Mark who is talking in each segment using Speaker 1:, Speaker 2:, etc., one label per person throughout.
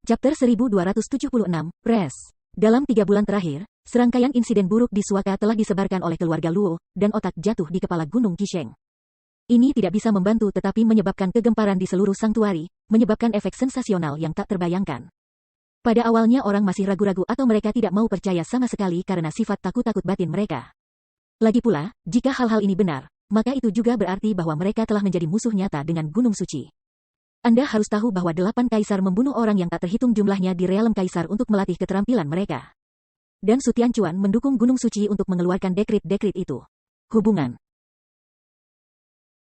Speaker 1: Chapter 1276, Press. Dalam 3 bulan terakhir, serangkaian insiden buruk di Suaka telah disebarkan oleh keluarga Luo, dan otak jatuh di kepala Gunung Qisheng. Ini tidak bisa membantu tetapi menyebabkan kegemparan di seluruh sanktuari, menyebabkan efek sensasional yang tak terbayangkan. Pada awalnya orang masih ragu-ragu atau mereka tidak mau percaya sama sekali karena sifat takut-takut batin mereka. Lagi pula, jika hal-hal ini benar, maka itu juga berarti bahwa mereka telah menjadi musuh nyata dengan Gunung Suci. Anda harus tahu bahwa 8 kaisar membunuh orang yang tak terhitung jumlahnya di realem kaisar untuk melatih keterampilan mereka. Dan Su Tianquan mendukung Gunung Suci untuk mengeluarkan dekrit-dekrit itu. Hubungan.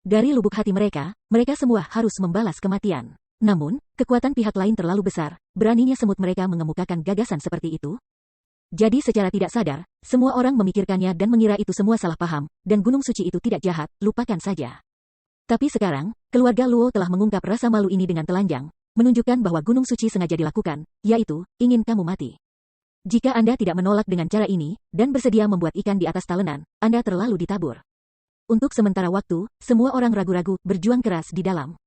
Speaker 1: Dari lubuk hati mereka, mereka semua harus membalas kematian. Namun, kekuatan pihak lain terlalu besar, beraninya semut mereka mengemukakan gagasan seperti itu. Jadi secara tidak sadar, semua orang memikirkannya dan mengira itu semua salah paham, dan Gunung Suci itu tidak jahat, lupakan saja. Tapi sekarang, keluarga Luo telah mengungkap rasa malu ini dengan telanjang, menunjukkan bahwa Gunung Suci sengaja dilakukan, yaitu, ingin kamu mati. Jika Anda tidak menolak dengan cara ini, dan bersedia membuat ikan di atas talenan, Anda terlalu ditabur. Untuk sementara waktu, semua orang ragu-ragu, berjuang keras di dalam.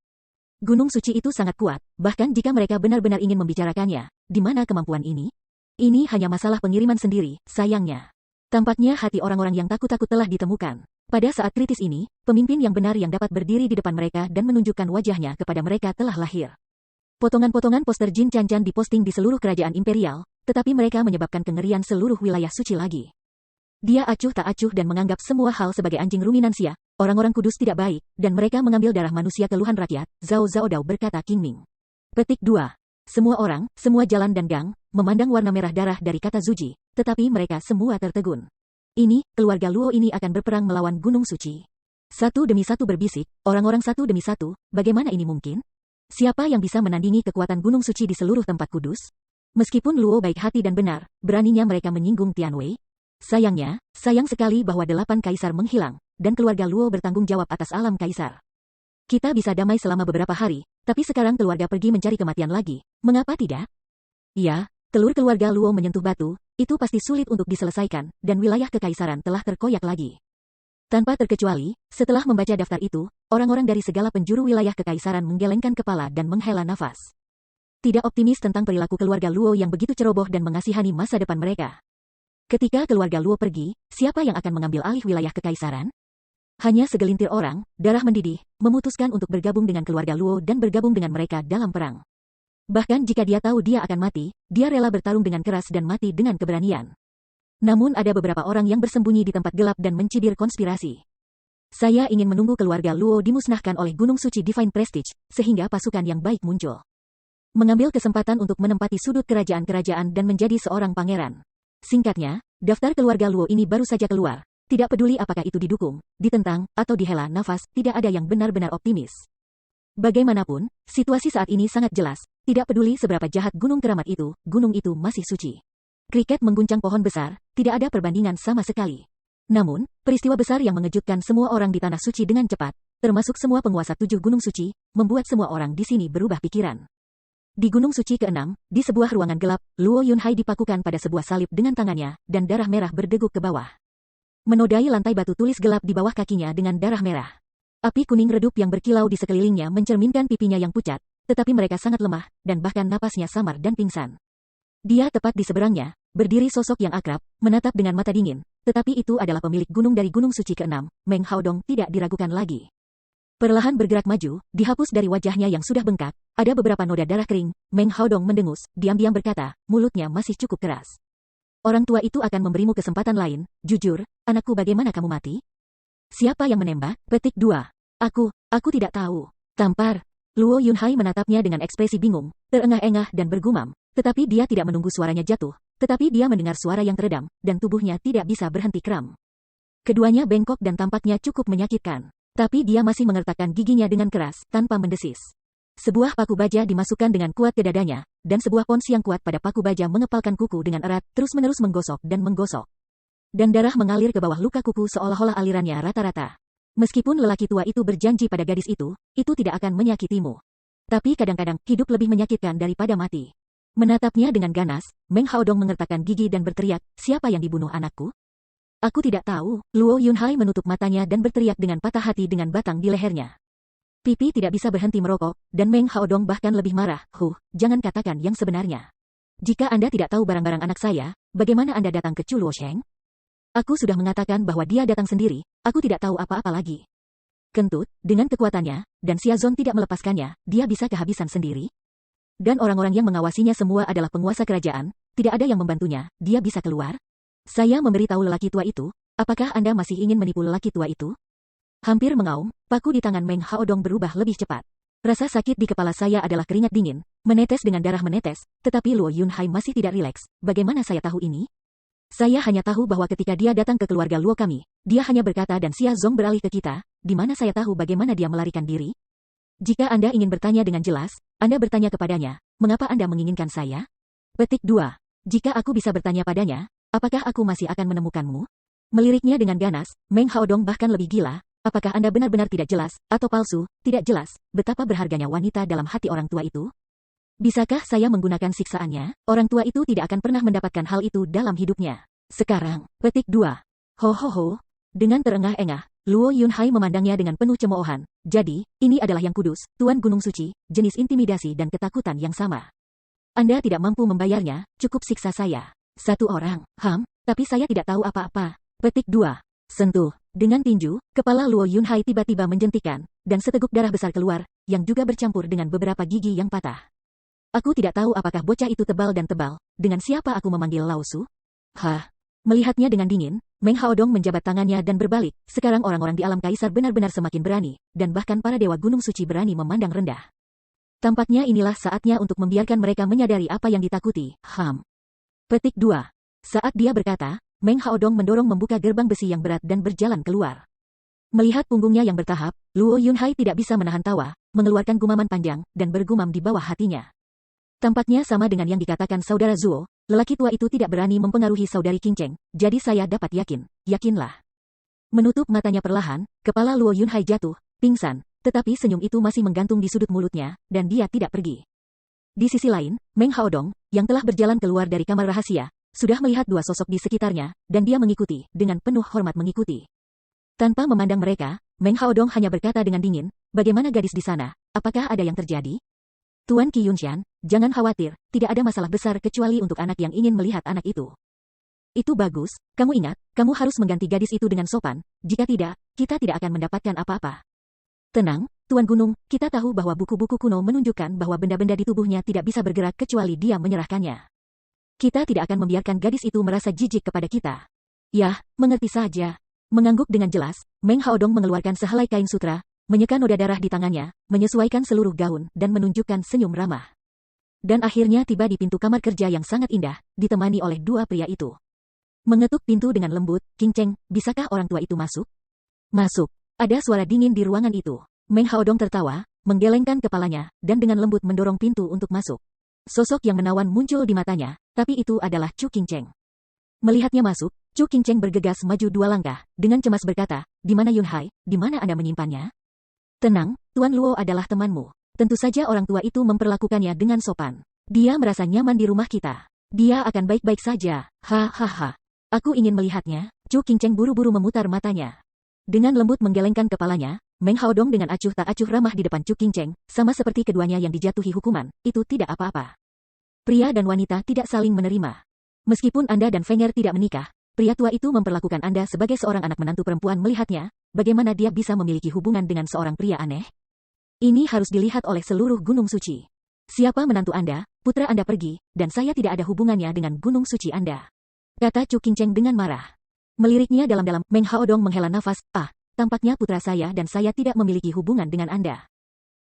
Speaker 1: Gunung Suci itu sangat kuat, bahkan jika mereka benar-benar ingin membicarakannya, di mana kemampuan ini? Ini hanya masalah pengiriman sendiri, sayangnya. Tampaknya hati orang-orang yang takut-takut telah ditemukan. Pada saat kritis ini, pemimpin yang benar yang dapat berdiri di depan mereka dan menunjukkan wajahnya kepada mereka telah lahir. Potongan-potongan poster Jin Chanchan diposting di seluruh kerajaan imperial, tetapi mereka menyebabkan kengerian seluruh wilayah suci lagi. Dia acuh tak acuh dan menganggap semua hal sebagai anjing ruminansia, orang-orang kudus tidak baik, dan mereka mengambil darah manusia keluhan rakyat, Zhao Zhaodao berkata King Ming. Petik 2. Semua orang, semua jalan dan gang, memandang warna merah darah dari kata Zuji, tetapi mereka semua tertegun. Ini, keluarga Luo ini akan berperang melawan Gunung Suci. Satu demi satu berbisik, orang-orang satu demi satu, bagaimana ini mungkin? Siapa yang bisa menandingi kekuatan Gunung Suci di seluruh tempat kudus? Meskipun Luo baik hati dan benar, beraninya mereka menyinggung Tianwei? Sayangnya, sayang sekali bahwa 8 kaisar menghilang, dan keluarga Luo bertanggung jawab atas alam kaisar. Kita bisa damai selama beberapa hari, tapi sekarang keluarga pergi mencari kematian lagi, mengapa tidak? Ya, telur keluarga Luo menyentuh batu, itu pasti sulit untuk diselesaikan, dan wilayah kekaisaran telah terkoyak lagi. Tanpa terkecuali, setelah membaca daftar itu, orang-orang dari segala penjuru wilayah kekaisaran menggelengkan kepala dan menghela nafas. Tidak optimis tentang perilaku keluarga Luo yang begitu ceroboh dan mengasihani masa depan mereka. Ketika keluarga Luo pergi, siapa yang akan mengambil alih wilayah kekaisaran? Hanya segelintir orang, darah mendidih, memutuskan untuk bergabung dengan keluarga Luo dan bergabung dengan mereka dalam perang. Bahkan jika dia tahu dia akan mati, dia rela bertarung dengan keras dan mati dengan keberanian. Namun ada beberapa orang yang bersembunyi di tempat gelap dan mencibir konspirasi. Saya ingin menunggu keluarga Luo dimusnahkan oleh Gunung Suci Divine Prestige, sehingga pasukan yang baik muncul. Mengambil kesempatan untuk menempati sudut kerajaan-kerajaan dan menjadi seorang pangeran. Singkatnya, daftar keluarga Luo ini baru saja keluar. Tidak peduli apakah itu didukung, ditentang, atau dihela nafas, tidak ada yang benar-benar optimis. Bagaimanapun, situasi saat ini sangat jelas. Tidak peduli seberapa jahat gunung keramat itu, gunung itu masih suci. Kriket mengguncang pohon besar, tidak ada perbandingan sama sekali. Namun, peristiwa besar yang mengejutkan semua orang di tanah suci dengan cepat, termasuk semua penguasa 7 gunung suci, membuat semua orang di sini berubah pikiran. Di gunung suci ke-6, di sebuah ruangan gelap, Luo Yunhai dipakukan pada sebuah salib dengan tangannya, dan darah merah berdeguk ke bawah. Menodai lantai batu tulis gelap di bawah kakinya dengan darah merah. Api kuning redup yang berkilau di sekelilingnya mencerminkan pipinya yang pucat, tetapi mereka sangat lemah, dan bahkan napasnya samar dan pingsan. Dia tepat di seberangnya, berdiri sosok yang akrab, menatap dengan mata dingin, tetapi itu adalah pemilik gunung dari Gunung Suci ke-6, Meng Haodong tidak diragukan lagi. Perlahan bergerak maju, dihapus dari wajahnya yang sudah bengkak, ada beberapa noda darah kering, Meng Haodong mendengus, diam-diam berkata, mulutnya masih cukup keras. Orang tua itu akan memberimu kesempatan lain, jujur, anakku bagaimana kamu mati? Siapa yang menembak? Petik 2. Aku tidak tahu. Tampar. Luo Yunhai menatapnya dengan ekspresi bingung, terengah-engah dan bergumam, tetapi dia tidak menunggu suaranya jatuh, tetapi dia mendengar suara yang teredam, dan tubuhnya tidak bisa berhenti kram. Keduanya bengkok dan tampaknya cukup menyakitkan, tapi dia masih mengertakkan giginya dengan keras, tanpa mendesis. Sebuah paku baja dimasukkan dengan kuat ke dadanya, dan sebuah pons yang kuat pada paku baja mengepalkan kuku dengan erat, terus-menerus menggosok dan menggosok. Dan darah mengalir ke bawah luka kuku seolah-olah alirannya rata-rata. Meskipun lelaki tua itu berjanji pada gadis itu tidak akan menyakitimu. Tapi kadang-kadang, hidup lebih menyakitkan daripada mati. Menatapnya dengan ganas, Meng Haodong mengertakkan gigi dan berteriak, siapa yang dibunuh anakku? Aku tidak tahu. Luo Yunhai menutup matanya dan berteriak dengan patah hati dengan batang di lehernya. Pipi tidak bisa berhenti merokok, dan Meng Haodong bahkan lebih marah. Jangan katakan yang sebenarnya. Jika Anda tidak tahu barang-barang anak saya, bagaimana Anda datang ke Chu Luosheng? Aku sudah mengatakan bahwa dia datang sendiri, aku tidak tahu apa-apa lagi. Kentut, dengan kekuatannya, dan Xiazon tidak melepaskannya, dia bisa kehabisan sendiri. Dan orang-orang yang mengawasinya semua adalah penguasa kerajaan, tidak ada yang membantunya, dia bisa keluar. Saya memberitahu lelaki tua itu, apakah Anda masih ingin menipu lelaki tua itu? Hampir mengaum, paku di tangan Meng Haodong berubah lebih cepat. Rasa sakit di kepala saya adalah keringat dingin, menetes dengan darah menetes, tetapi Luo Yunhai masih tidak rileks. Bagaimana saya tahu ini? Saya hanya tahu bahwa ketika dia datang ke keluarga Luo kami, dia hanya berkata dan Xia Zong beralih ke kita, di mana saya tahu bagaimana dia melarikan diri? Jika Anda ingin bertanya dengan jelas, Anda bertanya kepadanya, mengapa Anda menginginkan saya? Petik 2. Jika aku bisa bertanya padanya, apakah aku masih akan menemukanmu? Meliriknya dengan ganas, Meng Haodong bahkan lebih gila. Apakah Anda benar-benar tidak jelas, atau palsu, tidak jelas, betapa berharganya wanita dalam hati orang tua itu? Bisakah saya menggunakan siksaannya? Orang tua itu tidak akan pernah mendapatkan hal itu dalam hidupnya. Sekarang, petik 2. Ho. Dengan terengah-engah, Luo Yunhai memandangnya dengan penuh cemoohan. Jadi, ini adalah yang kudus, Tuan Gunung Suci, jenis intimidasi dan ketakutan yang sama. Anda tidak mampu membayarnya, cukup siksa saya. Satu orang, tapi saya tidak tahu apa-apa. Petik 2. Sentuh. Dengan tinju, kepala Luo Yunhai tiba-tiba menjentikan, dan seteguk darah besar keluar, yang juga bercampur dengan beberapa gigi yang patah. Aku tidak tahu apakah bocah itu tebal dan tebal, dengan siapa aku memanggil Lao Su? Melihatnya dengan dingin, Meng Haodong menjabat tangannya dan berbalik, sekarang orang-orang di alam kaisar benar-benar semakin berani, dan bahkan para dewa gunung suci berani memandang rendah. Tampaknya inilah saatnya untuk membiarkan mereka menyadari apa yang ditakuti. Petik 2. Saat dia berkata, Meng Haodong mendorong membuka gerbang besi yang berat dan berjalan keluar. Melihat punggungnya yang bertahap, Luo Yunhai tidak bisa menahan tawa, mengeluarkan gumaman panjang, dan bergumam di bawah hatinya. Tampaknya sama dengan yang dikatakan saudara Zuo, lelaki tua itu tidak berani mempengaruhi saudari Qingcheng, jadi saya dapat yakinlah. Menutup matanya perlahan, kepala Luo Yunhai jatuh, pingsan, tetapi senyum itu masih menggantung di sudut mulutnya, dan dia tidak pergi. Di sisi lain, Meng Haodong, yang telah berjalan keluar dari kamar rahasia, sudah melihat dua sosok di sekitarnya, dan dia mengikuti, dengan penuh hormat mengikuti. Tanpa memandang mereka, Meng Haodong hanya berkata dengan dingin, bagaimana gadis di sana, apakah ada yang terjadi? Tuan Qi Yunshan, jangan khawatir, tidak ada masalah besar kecuali untuk anak yang ingin melihat anak itu. Itu bagus, kamu ingat, kamu harus mengganti gadis itu dengan sopan, jika tidak, kita tidak akan mendapatkan apa-apa. Tenang, Tuan Gunung, kita tahu bahwa buku-buku kuno menunjukkan bahwa benda-benda di tubuhnya tidak bisa bergerak kecuali dia menyerahkannya. Kita tidak akan membiarkan gadis itu merasa jijik kepada kita. Yah, mengerti saja. Mengangguk dengan jelas, Meng Haodong mengeluarkan sehelai kain sutra, menyeka noda darah di tangannya, menyesuaikan seluruh gaun, dan menunjukkan senyum ramah. Dan akhirnya tiba di pintu kamar kerja yang sangat indah, ditemani oleh dua pria itu. Mengetuk pintu dengan lembut, Qingcheng, bisakah orang tua itu masuk? Masuk. Ada suara dingin di ruangan itu. Meng Haodong tertawa, menggelengkan kepalanya, dan dengan lembut mendorong pintu untuk masuk. Sosok yang menawan muncul di matanya, tapi itu adalah Chu Qingcheng. Melihatnya masuk, Chu Qingcheng bergegas maju 2 langkah, dengan cemas berkata, di mana Yunhai, di mana Anda menyimpannya? Tenang, Tuan Luo adalah temanmu. Tentu saja orang tua itu memperlakukannya dengan sopan. Dia merasa nyaman di rumah kita. Dia akan baik-baik saja. Hahaha. Aku ingin melihatnya. Chu Qingcheng buru-buru memutar matanya. Dengan lembut menggelengkan kepalanya, Meng Haodong dengan acuh tak acuh ramah di depan Chu Qingcheng, sama seperti keduanya yang dijatuhi hukuman, itu tidak apa-apa. Pria dan wanita tidak saling menerima. Meskipun Anda dan Fenger tidak menikah, pria tua itu memperlakukan Anda sebagai seorang anak menantu perempuan melihatnya, bagaimana dia bisa memiliki hubungan dengan seorang pria aneh? Ini harus dilihat oleh seluruh Gunung Suci. Siapa menantu Anda, putra Anda pergi, dan saya tidak ada hubungannya dengan Gunung Suci Anda. Kata Chu Qingcheng dengan marah. Meliriknya dalam-dalam, Meng Haodong menghela nafas, tampaknya putra saya dan saya tidak memiliki hubungan dengan Anda.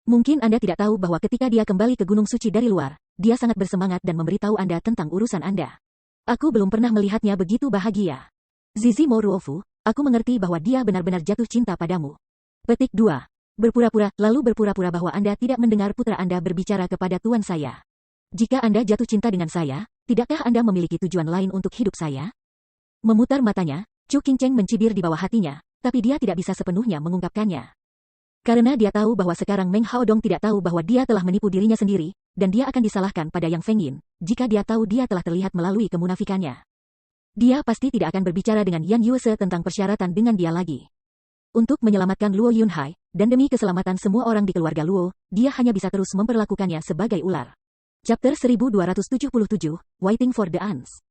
Speaker 1: Mungkin Anda tidak tahu bahwa ketika dia kembali ke Gunung Suci dari luar, dia sangat bersemangat dan memberitahu Anda tentang urusan Anda. Aku belum pernah melihatnya begitu bahagia. Zizi Mo Ruofu, aku mengerti bahwa dia benar-benar jatuh cinta padamu. Petik 2. Berpura-pura bahwa Anda tidak mendengar putra Anda berbicara kepada tuan saya. Jika Anda jatuh cinta dengan saya, tidakkah Anda memiliki tujuan lain untuk hidup saya? Memutar matanya, Chu Qingcheng mencibir di bawah hatinya, tapi dia tidak bisa sepenuhnya mengungkapkannya. Karena dia tahu bahwa sekarang Meng Haodong tidak tahu bahwa dia telah menipu dirinya sendiri, dan dia akan disalahkan pada Yang Feng Yin, jika dia tahu dia telah terlihat melalui kemunafikannya. Dia pasti tidak akan berbicara dengan Yan Yuese tentang persyaratan dengan dia lagi. Untuk menyelamatkan Luo Yunhai, dan demi keselamatan semua orang di keluarga Luo, dia hanya bisa terus memperlakukannya sebagai ular. Chapter 1277, Waiting for the Ants.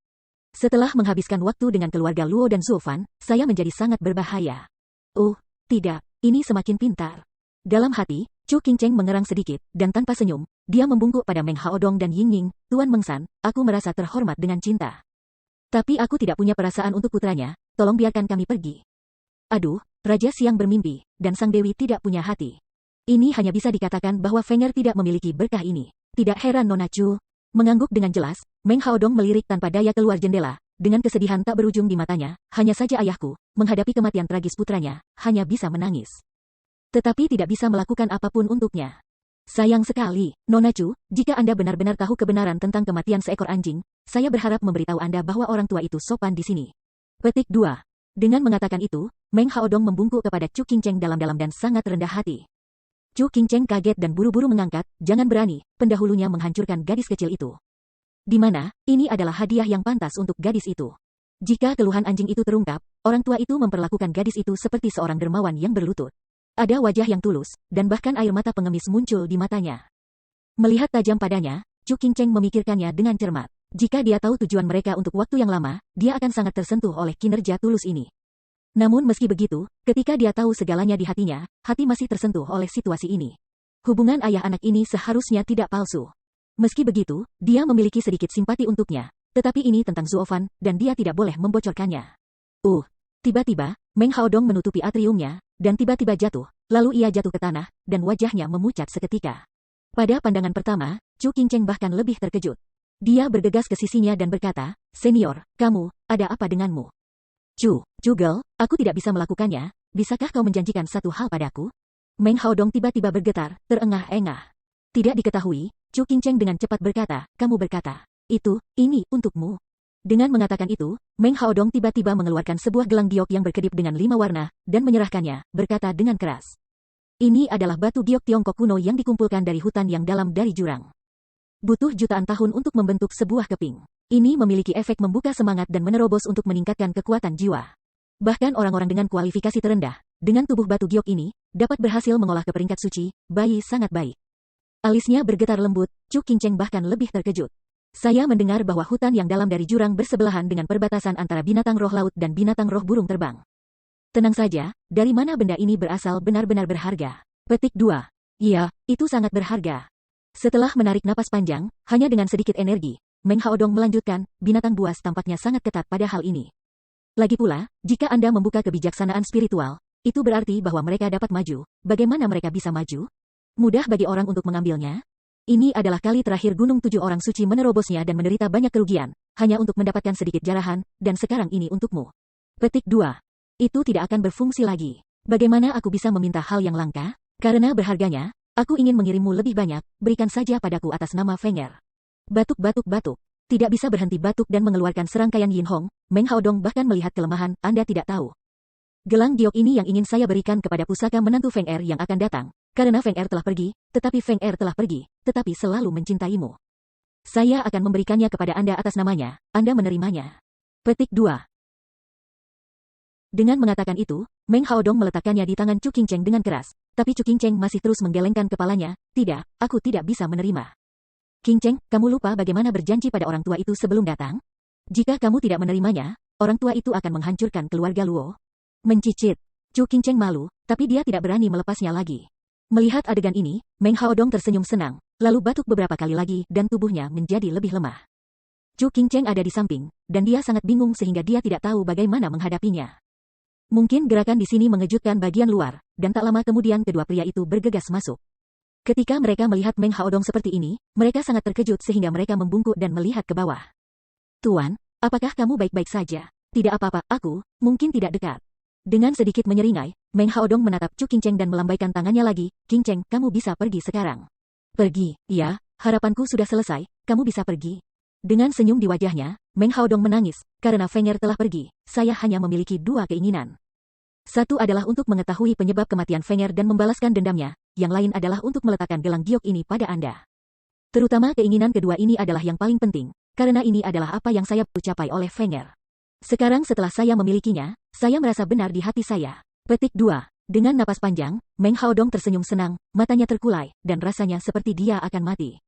Speaker 1: Setelah menghabiskan waktu dengan keluarga Luo dan Zuofan, saya menjadi sangat berbahaya. Oh, tidak, ini semakin pintar. Dalam hati, Chu Qingcheng mengerang sedikit, dan tanpa senyum, dia membungkuk pada Meng Haodong dan Ying Ying. Tuan Mengsan, aku merasa terhormat dengan cinta. Tapi aku tidak punya perasaan untuk putranya, tolong biarkan kami pergi. Aduh, Raja Siang bermimpi, dan Sang Dewi tidak punya hati. Ini hanya bisa dikatakan bahwa Fenger tidak memiliki berkah ini. Tidak heran Nona Chu. Mengangguk dengan jelas, Meng Haodong melirik tanpa daya keluar jendela, dengan kesedihan tak berujung di matanya. Hanya saja ayahku, menghadapi kematian tragis putranya, hanya bisa menangis. Tetapi tidak bisa melakukan apapun untuknya. Sayang sekali, Nona Chu, jika Anda benar-benar tahu kebenaran tentang kematian seekor anjing, saya berharap memberitahu Anda bahwa orang tua itu sopan di sini. Petik 2. Dengan mengatakan itu, Meng Haodong membungkuk kepada Chu Qingcheng dalam-dalam dan sangat rendah hati. Chu Qingcheng kaget dan buru-buru mengangkat, jangan berani, pendahulunya menghancurkan gadis kecil itu. Di mana, ini adalah hadiah yang pantas untuk gadis itu. Jika keluhan anjing itu terungkap, orang tua itu memperlakukan gadis itu seperti seorang dermawan yang berlutut. Ada wajah yang tulus, dan bahkan air mata pengemis muncul di matanya. Melihat tajam padanya, Chu Qingcheng memikirkannya dengan cermat. Jika dia tahu tujuan mereka untuk waktu yang lama, dia akan sangat tersentuh oleh kinerja tulus ini. Namun meski begitu, ketika dia tahu segalanya di hatinya, hati masih tersentuh oleh situasi ini. Hubungan ayah anak ini seharusnya tidak palsu. Meski begitu, dia memiliki sedikit simpati untuknya. Tetapi ini tentang Zuofan, dan dia tidak boleh membocorkannya. Tiba-tiba, Meng Haodong menutupi atriumnya, dan tiba-tiba jatuh, lalu ia jatuh ke tanah, dan wajahnya memucat seketika. Pada pandangan pertama, Chu Qingcheng bahkan lebih terkejut. Dia bergegas ke sisinya dan berkata, "Senior, kamu, ada apa denganmu?" Chu Girl, aku tidak bisa melakukannya, bisakah kau menjanjikan satu hal padaku?" Meng Haodong tiba-tiba bergetar, terengah-engah. Tidak diketahui, Chu Qingcheng dengan cepat berkata, "Kamu berkata, ini untukmu." Dengan mengatakan itu, Meng Haodong tiba-tiba mengeluarkan sebuah gelang giok yang berkedip dengan 5 warna, dan menyerahkannya, berkata dengan keras. Ini adalah batu giok Tiongkok kuno yang dikumpulkan dari hutan yang dalam dari jurang. Butuh jutaan tahun untuk membentuk sebuah keping. Ini memiliki efek membuka semangat dan menerobos untuk meningkatkan kekuatan jiwa. Bahkan orang-orang dengan kualifikasi terendah, dengan tubuh batu giok ini, dapat berhasil mengolah ke peringkat suci, bayi sangat baik. Alisnya bergetar lembut, Chu Qingcheng bahkan lebih terkejut. Saya mendengar bahwa hutan yang dalam dari jurang bersebelahan dengan perbatasan antara binatang roh laut dan binatang roh burung terbang. Tenang saja, dari mana benda ini berasal benar-benar berharga. Petik 2. Iya, itu sangat berharga. Setelah menarik napas panjang, hanya dengan sedikit energi, Meng Haodong melanjutkan, binatang buas tampaknya sangat ketat pada hal ini. Lagi pula, jika Anda membuka kebijaksanaan spiritual, itu berarti bahwa mereka dapat maju. Bagaimana mereka bisa maju? Mudah bagi orang untuk mengambilnya? Ini adalah kali terakhir Gunung 7 Orang Suci menerobosnya dan menderita banyak kerugian, hanya untuk mendapatkan sedikit jarahan, dan sekarang ini untukmu. Petik 2. Itu tidak akan berfungsi lagi. Bagaimana aku bisa meminta hal yang langka? Karena berharganya, aku ingin mengirimmu lebih banyak, berikan saja padaku atas nama Fenger. Batuk. Tidak bisa berhenti batuk dan mengeluarkan serangkaian Yin Hong, Meng Haodong bahkan melihat kelemahan, Anda tidak tahu. Gelang giok ini yang ingin saya berikan kepada pusaka menantu Feng Er yang akan datang. Karena Feng Er telah pergi, tetapi selalu mencintaimu. Saya akan memberikannya kepada Anda atas namanya, Anda menerimanya. Petik 2. Dengan mengatakan itu, Meng Haodong meletakkannya di tangan Chu Qingcheng dengan keras, tapi Chu Qingcheng masih terus menggelengkan kepalanya, tidak, aku tidak bisa menerima. Qingcheng, kamu lupa bagaimana berjanji pada orang tua itu sebelum datang? Jika kamu tidak menerimanya, orang tua itu akan menghancurkan keluarga Luo. Mencicit. Chu Qingcheng malu, tapi dia tidak berani melepasnya lagi. Melihat adegan ini, Meng Haodong tersenyum senang, lalu batuk beberapa kali lagi dan tubuhnya menjadi lebih lemah. Chu Qingcheng ada di samping, dan dia sangat bingung sehingga dia tidak tahu bagaimana menghadapinya. Mungkin gerakan di sini mengejutkan bagian luar, dan tak lama kemudian kedua pria itu bergegas masuk. Ketika mereka melihat Meng Haodong seperti ini, mereka sangat terkejut sehingga mereka membungkuk dan melihat ke bawah. "Tuan, apakah kamu baik-baik saja?" "Tidak apa-apa, aku, mungkin tidak dekat." Dengan sedikit menyeringai, Meng Haodong menatap Chu Qingcheng dan melambaikan tangannya lagi, "Qingcheng, kamu bisa pergi sekarang." "Pergi, ya, harapanku sudah selesai, kamu bisa pergi." Dengan senyum di wajahnya, Meng Haodong menangis, karena Fenger telah pergi, saya hanya memiliki 2 keinginan. Satu adalah untuk mengetahui penyebab kematian Fenger dan membalaskan dendamnya, yang lain adalah untuk meletakkan gelang giok ini pada Anda. Terutama keinginan kedua ini adalah yang paling penting, karena ini adalah apa yang saya ucapai oleh Fenger. Sekarang setelah saya memilikinya, saya merasa benar di hati saya. Petik 2. Dengan napas panjang, Meng Haodong tersenyum senang, matanya terkulai, dan rasanya seperti dia akan mati.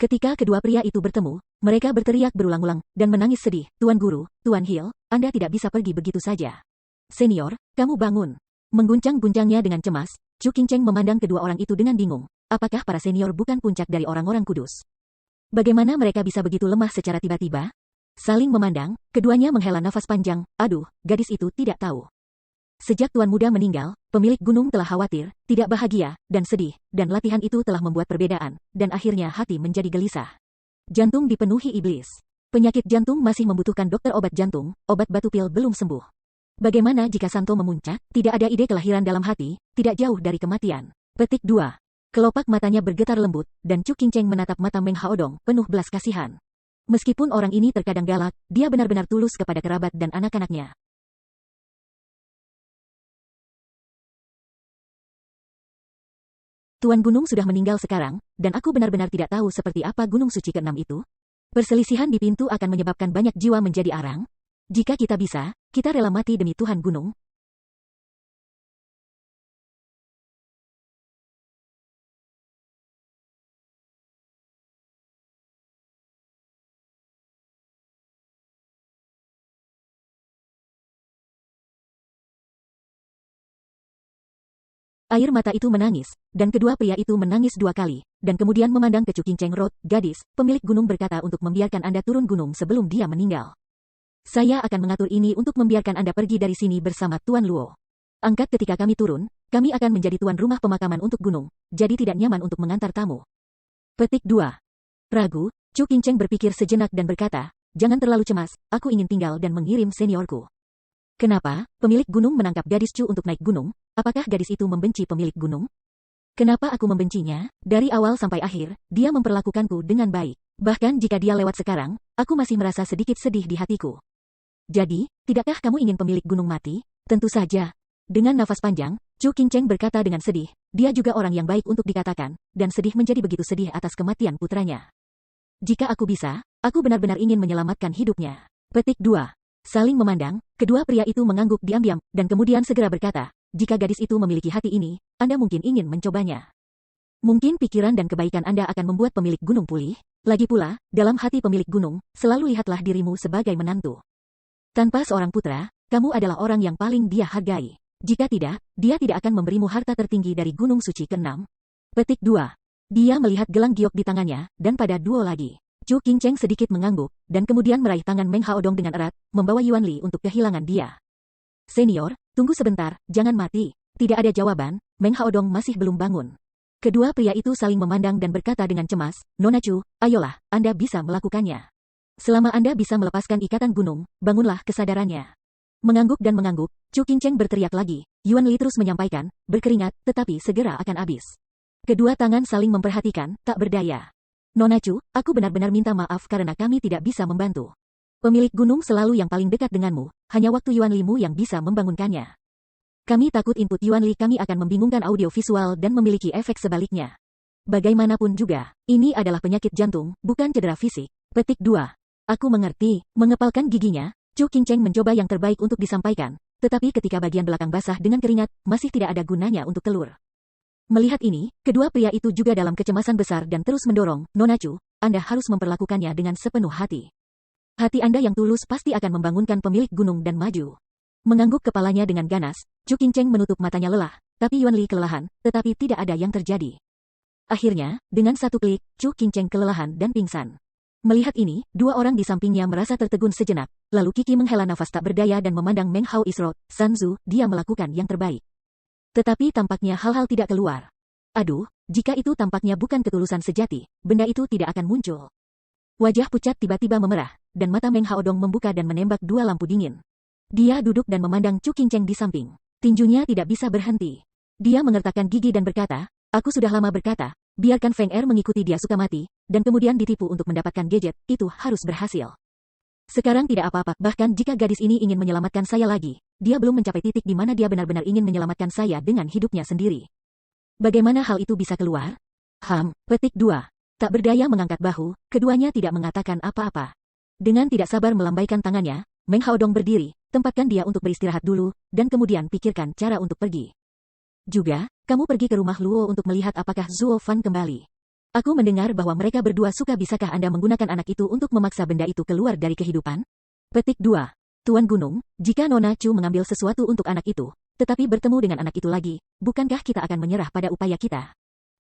Speaker 1: Ketika kedua pria itu bertemu, mereka berteriak berulang-ulang, dan menangis sedih. Tuan Guru, Tuan Hill, Anda tidak bisa pergi begitu saja. Senior, kamu bangun. Mengguncang-guncangnya dengan cemas, Chu Qingcheng memandang kedua orang itu dengan bingung. Apakah para senior bukan puncak dari orang-orang kudus? Bagaimana mereka bisa begitu lemah secara tiba-tiba? Saling memandang, keduanya menghela nafas panjang. Aduh, gadis itu tidak tahu. Sejak Tuan Muda meninggal, pemilik gunung telah khawatir, tidak bahagia, dan sedih, dan latihan itu telah membuat perbedaan, dan akhirnya hati menjadi gelisah. Jantung dipenuhi iblis. Penyakit jantung masih membutuhkan dokter obat jantung, obat batu pil belum sembuh. Bagaimana jika Santo memuncak? Tidak ada ide kelahiran dalam hati, tidak jauh dari kematian. Petik 2. Kelopak matanya bergetar lembut, dan Chu Qingcheng menatap mata Meng Haodong, penuh belas kasihan. Meskipun orang ini terkadang galak, dia benar-benar tulus kepada kerabat dan anak-anaknya. Tuan Gunung sudah meninggal sekarang, dan aku benar-benar tidak tahu seperti apa Gunung Suci ke-6 itu. Perselisihan di pintu akan menyebabkan banyak jiwa menjadi arang. Jika kita bisa, kita rela mati demi Tuhan Gunung. Air mata itu menangis, dan kedua pria itu menangis 2 kali, dan kemudian memandang ke Chu Qingcheng Road. Gadis, pemilik gunung berkata untuk membiarkan Anda turun gunung sebelum dia meninggal. Saya akan mengatur ini untuk membiarkan Anda pergi dari sini bersama Tuan Luo. Angkat ketika kami turun, kami akan menjadi tuan rumah pemakaman untuk gunung, jadi tidak nyaman untuk mengantar tamu. Petik 2. Ragu, Chu Qingcheng berpikir sejenak dan berkata, jangan terlalu cemas, aku ingin tinggal dan mengirim seniorku. Kenapa? Pemilik gunung menangkap gadis Chu untuk naik gunung. Apakah gadis itu membenci pemilik gunung? Kenapa aku membencinya? Dari awal sampai akhir, dia memperlakukanku dengan baik. Bahkan jika dia lewat sekarang, aku masih merasa sedikit sedih di hatiku. Jadi, tidakkah kamu ingin pemilik gunung mati? Tentu saja. Dengan nafas panjang, Chu Qingcheng berkata dengan sedih, dia juga orang yang baik untuk dikatakan, dan sedih menjadi begitu sedih atas kematian putranya. Jika aku bisa, aku benar-benar ingin menyelamatkan hidupnya. Petik 2. Saling memandang, kedua pria itu mengangguk diam-diam, dan kemudian segera berkata, jika gadis itu memiliki hati ini, Anda mungkin ingin mencobanya. Mungkin pikiran dan kebaikan Anda akan membuat pemilik gunung pulih. Lagi pula, dalam hati pemilik gunung, selalu lihatlah dirimu sebagai menantu. Tanpa seorang putra, kamu adalah orang yang paling dia hargai. Jika tidak, dia tidak akan memberimu harta tertinggi dari Gunung Suci ke-6. Petik 2. Dia melihat gelang giok di tangannya, dan pada duo lagi. Chu Qingcheng sedikit mengangguk, dan kemudian meraih tangan Meng Haodong dengan erat, membawa Yuan Li untuk kehilangan dia. Senior, tunggu sebentar, jangan mati. Tidak ada jawaban, Meng Haodong masih belum bangun. Kedua pria itu saling memandang dan berkata dengan cemas, Nona Chu, ayolah, Anda bisa melakukannya. Selama Anda bisa melepaskan ikatan gunung, bangunlah kesadarannya. Mengangguk dan mengangguk, Chu Qingcheng berteriak lagi. Yuan Li terus menyampaikan, berkeringat, tetapi segera akan habis. Kedua tangan saling memperhatikan, tak berdaya. Nona Chu, aku benar-benar minta maaf karena kami tidak bisa membantu. Pemilik gunung selalu yang paling dekat denganmu, hanya waktu Yuan Li-mu yang bisa membangunkannya. Kami takut input Yuan Li kami akan membingungkan audio visual dan memiliki efek sebaliknya. Bagaimanapun juga, ini adalah penyakit jantung, bukan cedera fisik. Petik 2. Aku mengerti, mengepalkan giginya, Chu Qingcheng mencoba yang terbaik untuk disampaikan, tetapi ketika bagian belakang basah dengan keringat, masih tidak ada gunanya untuk telur. Melihat ini, kedua pria itu juga dalam kecemasan besar dan terus mendorong, Nona Chu, Anda harus memperlakukannya dengan sepenuh hati. Hati Anda yang tulus pasti akan membangunkan pemilik gunung dan maju. Mengangguk kepalanya dengan ganas, Chu Qingcheng menutup matanya lelah, tapi Yuan Li kelelahan, tetapi tidak ada yang terjadi. Akhirnya, dengan satu klik, Chu Qingcheng kelelahan dan pingsan. Melihat ini, dua orang di sampingnya merasa tertegun sejenak, lalu Kiki menghela nafas tak berdaya dan memandang Meng Hao Isrot, Sanzu, dia melakukan yang terbaik. Tetapi tampaknya hal-hal tidak keluar. Aduh, jika itu tampaknya bukan ketulusan sejati, benda itu tidak akan muncul. Wajah pucat tiba-tiba memerah, dan mata Meng Haodong membuka dan menembak dua lampu dingin. Dia duduk dan memandang Chu Qingcheng di samping. Tinjunya tidak bisa berhenti. Dia mengertakkan gigi dan berkata, aku sudah lama berkata, biarkan Feng Er mengikuti dia suka mati, dan kemudian ditipu untuk mendapatkan gadget, itu harus berhasil. Sekarang tidak apa-apa, bahkan jika gadis ini ingin menyelamatkan saya lagi, dia belum mencapai titik di mana dia benar-benar ingin menyelamatkan saya dengan hidupnya sendiri. Bagaimana hal itu bisa keluar? Petik 2. Tak berdaya mengangkat bahu, keduanya tidak mengatakan apa-apa. Dengan tidak sabar melambaikan tangannya, Meng Haodong berdiri, tempatkan dia untuk beristirahat dulu, dan kemudian pikirkan cara untuk pergi. Juga, kamu pergi ke rumah Luo untuk melihat apakah Zuo Fan kembali. Aku mendengar bahwa mereka berdua suka. Bisakah Anda menggunakan anak itu untuk memaksa benda itu keluar dari kehidupan? Petik 2. Tuan Gunung, jika Nona Chu mengambil sesuatu untuk anak itu, tetapi bertemu dengan anak itu lagi, bukankah kita akan menyerah pada upaya kita?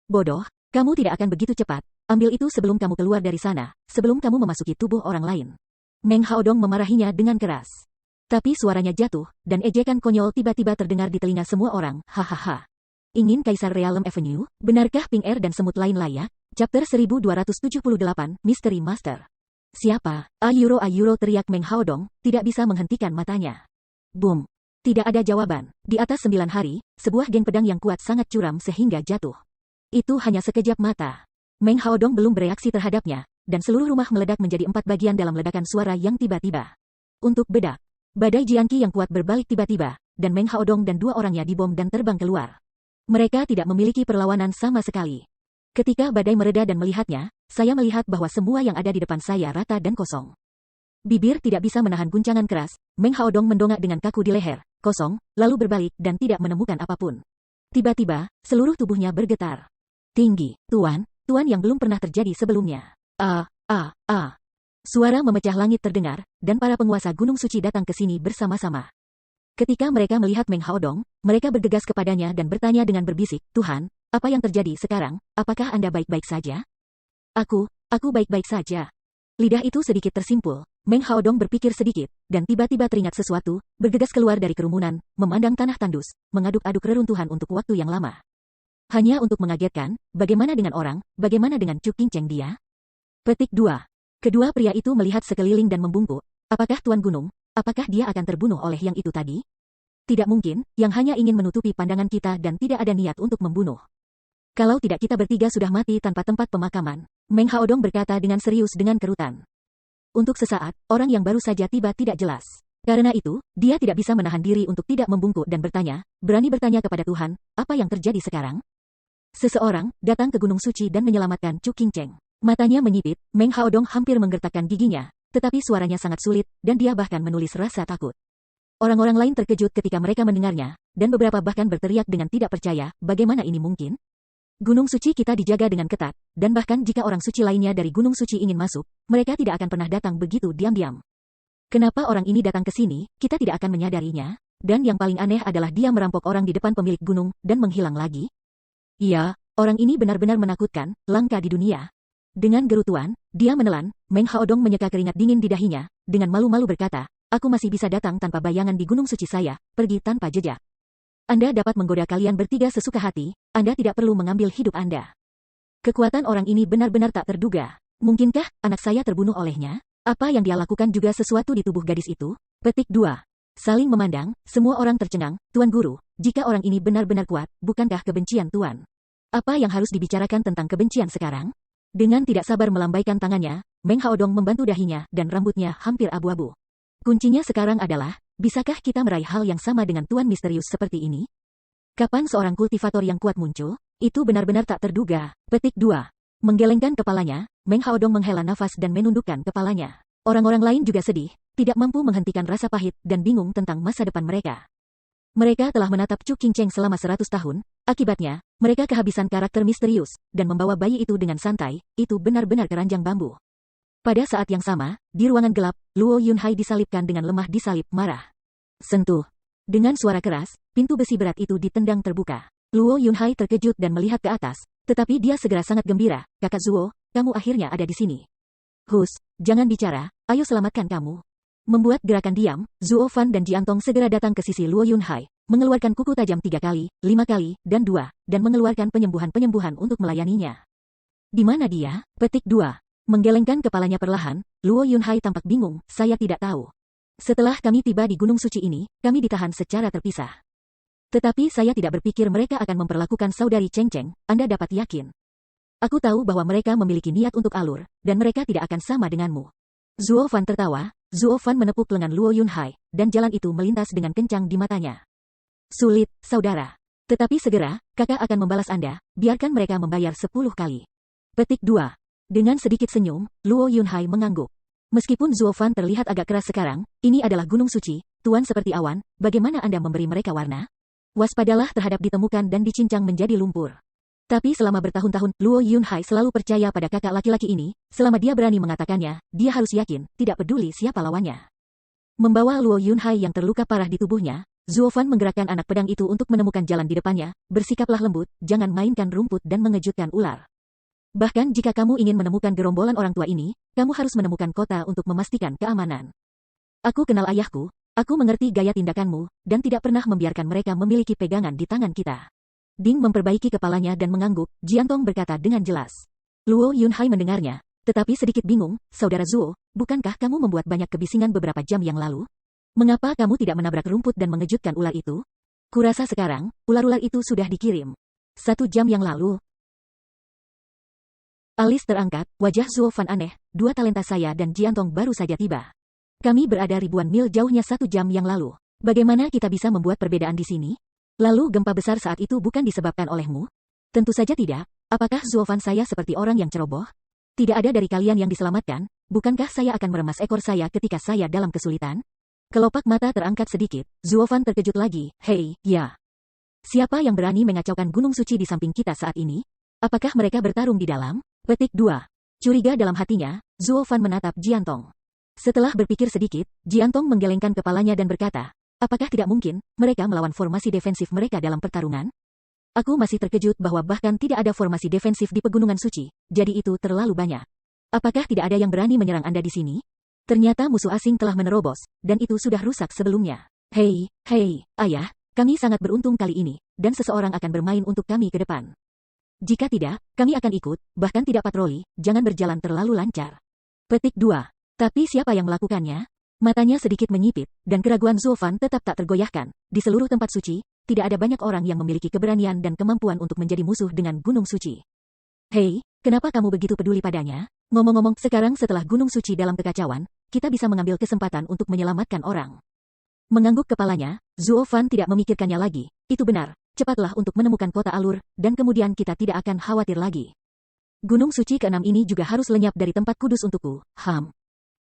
Speaker 1: Bodoh, kamu tidak akan begitu cepat. Ambil itu sebelum kamu keluar dari sana, sebelum kamu memasuki tubuh orang lain. Meng Haodong memarahinya dengan keras. Tapi suaranya jatuh, dan ejekan konyol tiba-tiba terdengar di telinga semua orang. Hahaha. Ingin Kaisar Realm Avenue? Benarkah Ping Er dan semut lain layak? Chapter 1278, Mystery Master. Siapa? Ayuro teriak Meng Haodong, tidak bisa menghentikan matanya. Boom. Tidak ada jawaban. Di atas 9 hari, sebuah geng pedang yang kuat sangat curam sehingga jatuh. Itu hanya sekejap mata. Meng Haodong belum bereaksi terhadapnya, dan seluruh rumah meledak menjadi 4 bagian dalam ledakan suara yang tiba-tiba. Untuk bedak. Badai Jianqi yang kuat berbalik tiba-tiba, dan Meng Haodong dan 2 orangnya dibom dan terbang keluar. Mereka tidak memiliki perlawanan sama sekali. Ketika badai mereda dan melihatnya, saya melihat bahwa semua yang ada di depan saya rata dan kosong. Bibir tidak bisa menahan guncangan keras, Meng Haodong mendongak dengan kaku di leher, kosong, lalu berbalik dan tidak menemukan apapun. Tiba-tiba, seluruh tubuhnya bergetar. Tinggi, Tuan yang belum pernah terjadi sebelumnya. Suara memecah langit terdengar, dan para penguasa Gunung Suci datang ke sini bersama-sama. Ketika mereka melihat Meng Haodong, mereka bergegas kepadanya dan bertanya dengan berbisik, Tuhan, apa yang terjadi sekarang? Apakah Anda baik-baik saja? Aku baik-baik saja. Lidah itu sedikit tersimpul. Meng Haodong berpikir sedikit, dan tiba-tiba teringat sesuatu, bergegas keluar dari kerumunan, memandang tanah tandus, mengaduk-aduk reruntuhan untuk waktu yang lama. Hanya untuk mengagetkan, bagaimana dengan orang, bagaimana dengan Chu Qingcheng dia? Petik 2. Kedua pria itu melihat sekeliling dan membungkuk. Apakah Tuan Gunung, apakah dia akan terbunuh oleh yang itu tadi? Tidak mungkin, yang hanya ingin menutupi pandangan kita dan tidak ada niat untuk membunuh. Kalau tidak kita bertiga sudah mati tanpa tempat pemakaman. Meng Haodong berkata dengan serius dengan kerutan. Untuk sesaat, orang yang baru saja tiba tidak jelas. Karena itu, dia tidak bisa menahan diri untuk tidak membungkuk dan berani bertanya kepada Tuhan, apa yang terjadi sekarang? Seseorang datang ke Gunung Suci dan menyelamatkan Chu Qingcheng. Matanya menyipit, Meng Haodong hampir menggertakkan giginya, tetapi suaranya sangat sulit, dan dia bahkan menulis rasa takut. Orang-orang lain terkejut ketika mereka mendengarnya, dan beberapa bahkan berteriak dengan tidak percaya, bagaimana ini mungkin? Gunung Suci kita dijaga dengan ketat, dan bahkan jika orang suci lainnya dari Gunung Suci ingin masuk, mereka tidak akan pernah datang begitu diam-diam. Kenapa orang ini datang ke sini, kita tidak akan menyadarinya? Dan yang paling aneh adalah dia merampok orang di depan pemilik gunung, dan menghilang lagi. Iya, orang ini benar-benar menakutkan, langka di dunia. Dengan gerutuan, dia menelan, Meng Haodong menyeka keringat dingin di dahinya, dengan malu-malu berkata, aku masih bisa datang tanpa bayangan di Gunung Suci saya, pergi tanpa jejak. Anda dapat menggoda kalian bertiga sesuka hati, Anda tidak perlu mengambil hidup Anda. Kekuatan orang ini benar-benar tak terduga. Mungkinkah anak saya terbunuh olehnya? Apa yang dia lakukan juga sesuatu di tubuh gadis itu? Petik 2. Saling memandang, semua orang tercengang, Tuan Guru, jika orang ini benar-benar kuat, bukankah kebencian Tuan? Apa yang harus dibicarakan tentang kebencian sekarang? Dengan tidak sabar melambaikan tangannya, Meng Haodong membantu dahinya dan rambutnya hampir abu-abu. Kuncinya sekarang adalah, bisakah kita meraih hal yang sama dengan Tuan misterius seperti ini? Kapan seorang kultivator yang kuat muncul? Itu benar-benar tak terduga. Petik 2. Menggelengkan kepalanya, Meng Haodong menghela nafas dan menundukkan kepalanya. Orang-orang lain juga sedih, tidak mampu menghentikan rasa pahit dan bingung tentang masa depan mereka. Mereka telah menatap Chu Qingcheng selama 100 tahun, akibatnya, mereka kehabisan karakter misterius, dan membawa bayi itu dengan santai, itu benar-benar keranjang bambu. Pada saat yang sama, di ruangan gelap, Luo Yunhai disalibkan dengan lemah di salib marah. Sentuh. Dengan suara keras, pintu besi berat itu ditendang terbuka. Luo Yunhai terkejut dan melihat ke atas, tetapi dia segera sangat gembira, Kakak Zuo, kamu akhirnya ada di sini. Hus, jangan bicara, ayo selamatkan kamu. Membuat gerakan diam, Zuo Fan dan Jiantong segera datang ke sisi Luo Yunhai, mengeluarkan kuku tajam 3 kali, 5 kali, dan 2, dan mengeluarkan penyembuhan-penyembuhan untuk melayaninya. Di mana dia? Petik 2. Menggelengkan kepalanya perlahan, Luo Yunhai tampak bingung, saya tidak tahu. Setelah kami tiba di Gunung Suci ini, kami ditahan secara terpisah. Tetapi saya tidak berpikir mereka akan memperlakukan saudari Cheng Cheng, Anda dapat yakin. Aku tahu bahwa mereka memiliki niat untuk alur, dan mereka tidak akan sama denganmu. Zuo Fan tertawa, Zuo Fan menepuk lengan Luo Yunhai, dan jalan itu melintas dengan kencang di matanya. Sulit, saudara. Tetapi segera, kakak akan membalas Anda, biarkan mereka membayar 10 kali. Petik 2. Dengan sedikit senyum, Luo Yunhai mengangguk. Meskipun Zuo Fan terlihat agak keras sekarang, ini adalah Gunung Suci, Tuan seperti awan, bagaimana Anda memberi mereka warna? Waspadalah terhadap ditemukan dan dicincang menjadi lumpur. Tapi selama bertahun-tahun, Luo Yunhai selalu percaya pada kakak laki-laki ini, selama dia berani mengatakannya, dia harus yakin, tidak peduli siapa lawannya. Membawa Luo Yunhai yang terluka parah di tubuhnya, Zuo Fan menggerakkan anak pedang itu untuk menemukan jalan di depannya, bersikaplah lembut, jangan mainkan rumput dan mengejutkan ular. Bahkan jika kamu ingin menemukan gerombolan orang tua ini, kamu harus menemukan kota untuk memastikan keamanan. Aku kenal ayahku, aku mengerti gaya tindakanmu, dan tidak pernah membiarkan mereka memiliki pegangan di tangan kita. Ding memperbaiki kepalanya dan mengangguk, Jiantong berkata dengan jelas. Luo Yunhai mendengarnya, tetapi sedikit bingung, saudara Zuo, bukankah kamu membuat banyak kebisingan beberapa jam yang lalu? Mengapa kamu tidak menabrak rumput dan mengejutkan ular itu? Kurasa sekarang, ular-ular itu sudah dikirim. 1 jam yang lalu. Alis terangkat, wajah Zuo Fan aneh, 2 talenta saya dan Jiantong baru saja tiba. Kami berada ribuan mil jauhnya 1 jam yang lalu. Bagaimana kita bisa membuat perbedaan di sini? Lalu gempa besar saat itu bukan disebabkan olehmu? Tentu saja tidak. Apakah Zuo Fan saya seperti orang yang ceroboh? Tidak ada dari kalian yang diselamatkan, bukankah saya akan meremas ekor saya ketika saya dalam kesulitan? Kelopak mata terangkat sedikit, Zuo Fan terkejut lagi, hei, ya. Siapa yang berani mengacaukan gunung suci di samping kita saat ini? Apakah mereka bertarung di dalam? Petik 2. Curiga dalam hatinya, Zuo Fan menatap Jiantong. Setelah berpikir sedikit, Jiantong menggelengkan kepalanya dan berkata, apakah tidak mungkin mereka melawan formasi defensif mereka dalam pertarungan? Aku masih terkejut bahwa bahkan tidak ada formasi defensif di Pegunungan Suci, jadi itu terlalu banyak. Apakah tidak ada yang berani menyerang Anda di sini? Ternyata musuh asing telah menerobos, dan itu sudah rusak sebelumnya. Hei, ayah, kami sangat beruntung kali ini, dan seseorang akan bermain untuk kami ke depan. Jika tidak, kami akan ikut, bahkan tidak patroli, jangan berjalan terlalu lancar. Petik 2. Tapi siapa yang melakukannya? Matanya sedikit menyipit, dan keraguan Zuo Fan tetap tak tergoyahkan. Di seluruh tempat suci, tidak ada banyak orang yang memiliki keberanian dan kemampuan untuk menjadi musuh dengan Gunung Suci. Hei, kenapa kamu begitu peduli padanya? Ngomong-ngomong, sekarang setelah Gunung Suci dalam kekacauan, kita bisa mengambil kesempatan untuk menyelamatkan orang. Mengangguk kepalanya, Zuo Fan tidak memikirkannya lagi. Itu benar, cepatlah untuk menemukan kota alur, dan kemudian kita tidak akan khawatir lagi. Gunung Suci ke-6 ini juga harus lenyap dari tempat kudus untukku,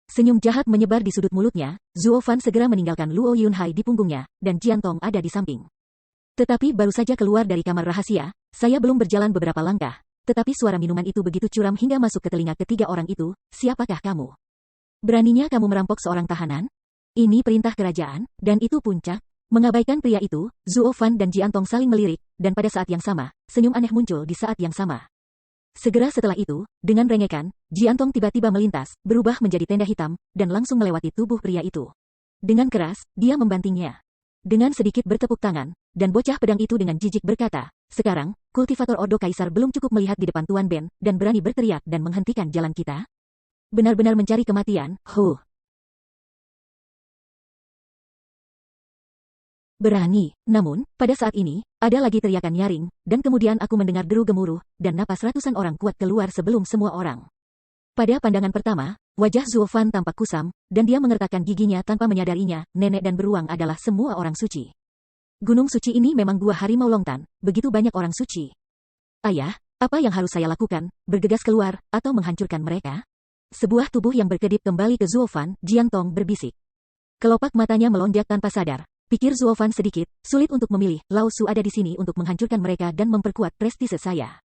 Speaker 1: Senyum jahat menyebar di sudut mulutnya, Zuo Fan segera meninggalkan Luo Yunhai di punggungnya, dan Jiantong ada di samping. Tetapi baru saja keluar dari kamar rahasia, saya belum berjalan beberapa langkah, tetapi suara minuman itu begitu curam hingga masuk ke telinga ketiga orang itu, siapakah kamu? Beraninya kamu merampok seorang tahanan? Ini perintah kerajaan, dan itu puncak. Mengabaikan pria itu, Zuo Fan dan Jiantong saling melirik, dan pada saat yang sama, senyum aneh muncul di saat yang sama. Segera setelah itu, dengan rengekan, Jiantong tiba-tiba melintas, berubah menjadi tenda hitam, dan langsung melewati tubuh pria itu. Dengan keras, dia membantingnya. Dengan sedikit bertepuk tangan, dan bocah pedang itu dengan jijik berkata, sekarang, kultivator Ordo Kaisar belum cukup melihat di depan Tuan Ben, dan berani berteriak dan menghentikan jalan kita? Benar-benar mencari kematian, Berani, namun, pada saat ini, ada lagi teriakan nyaring, dan kemudian aku mendengar deru gemuruh, dan napas ratusan orang kuat keluar sebelum semua orang. Pada pandangan pertama, wajah Zuo Fan tampak kusam, dan dia mengertakkan giginya tanpa menyadarinya, nenek dan beruang adalah semua orang suci. Gunung suci ini memang gua harimau Longtan, begitu banyak orang suci. Ayah, apa yang harus saya lakukan, bergegas keluar, atau menghancurkan mereka? Sebuah tubuh yang berkedip kembali ke Zuo Fan, Jiantong berbisik. Kelopak matanya melonjak tanpa sadar. Pikir Zuo Fan sedikit, sulit untuk memilih, Lao Su ada di sini untuk menghancurkan mereka dan memperkuat prestise saya.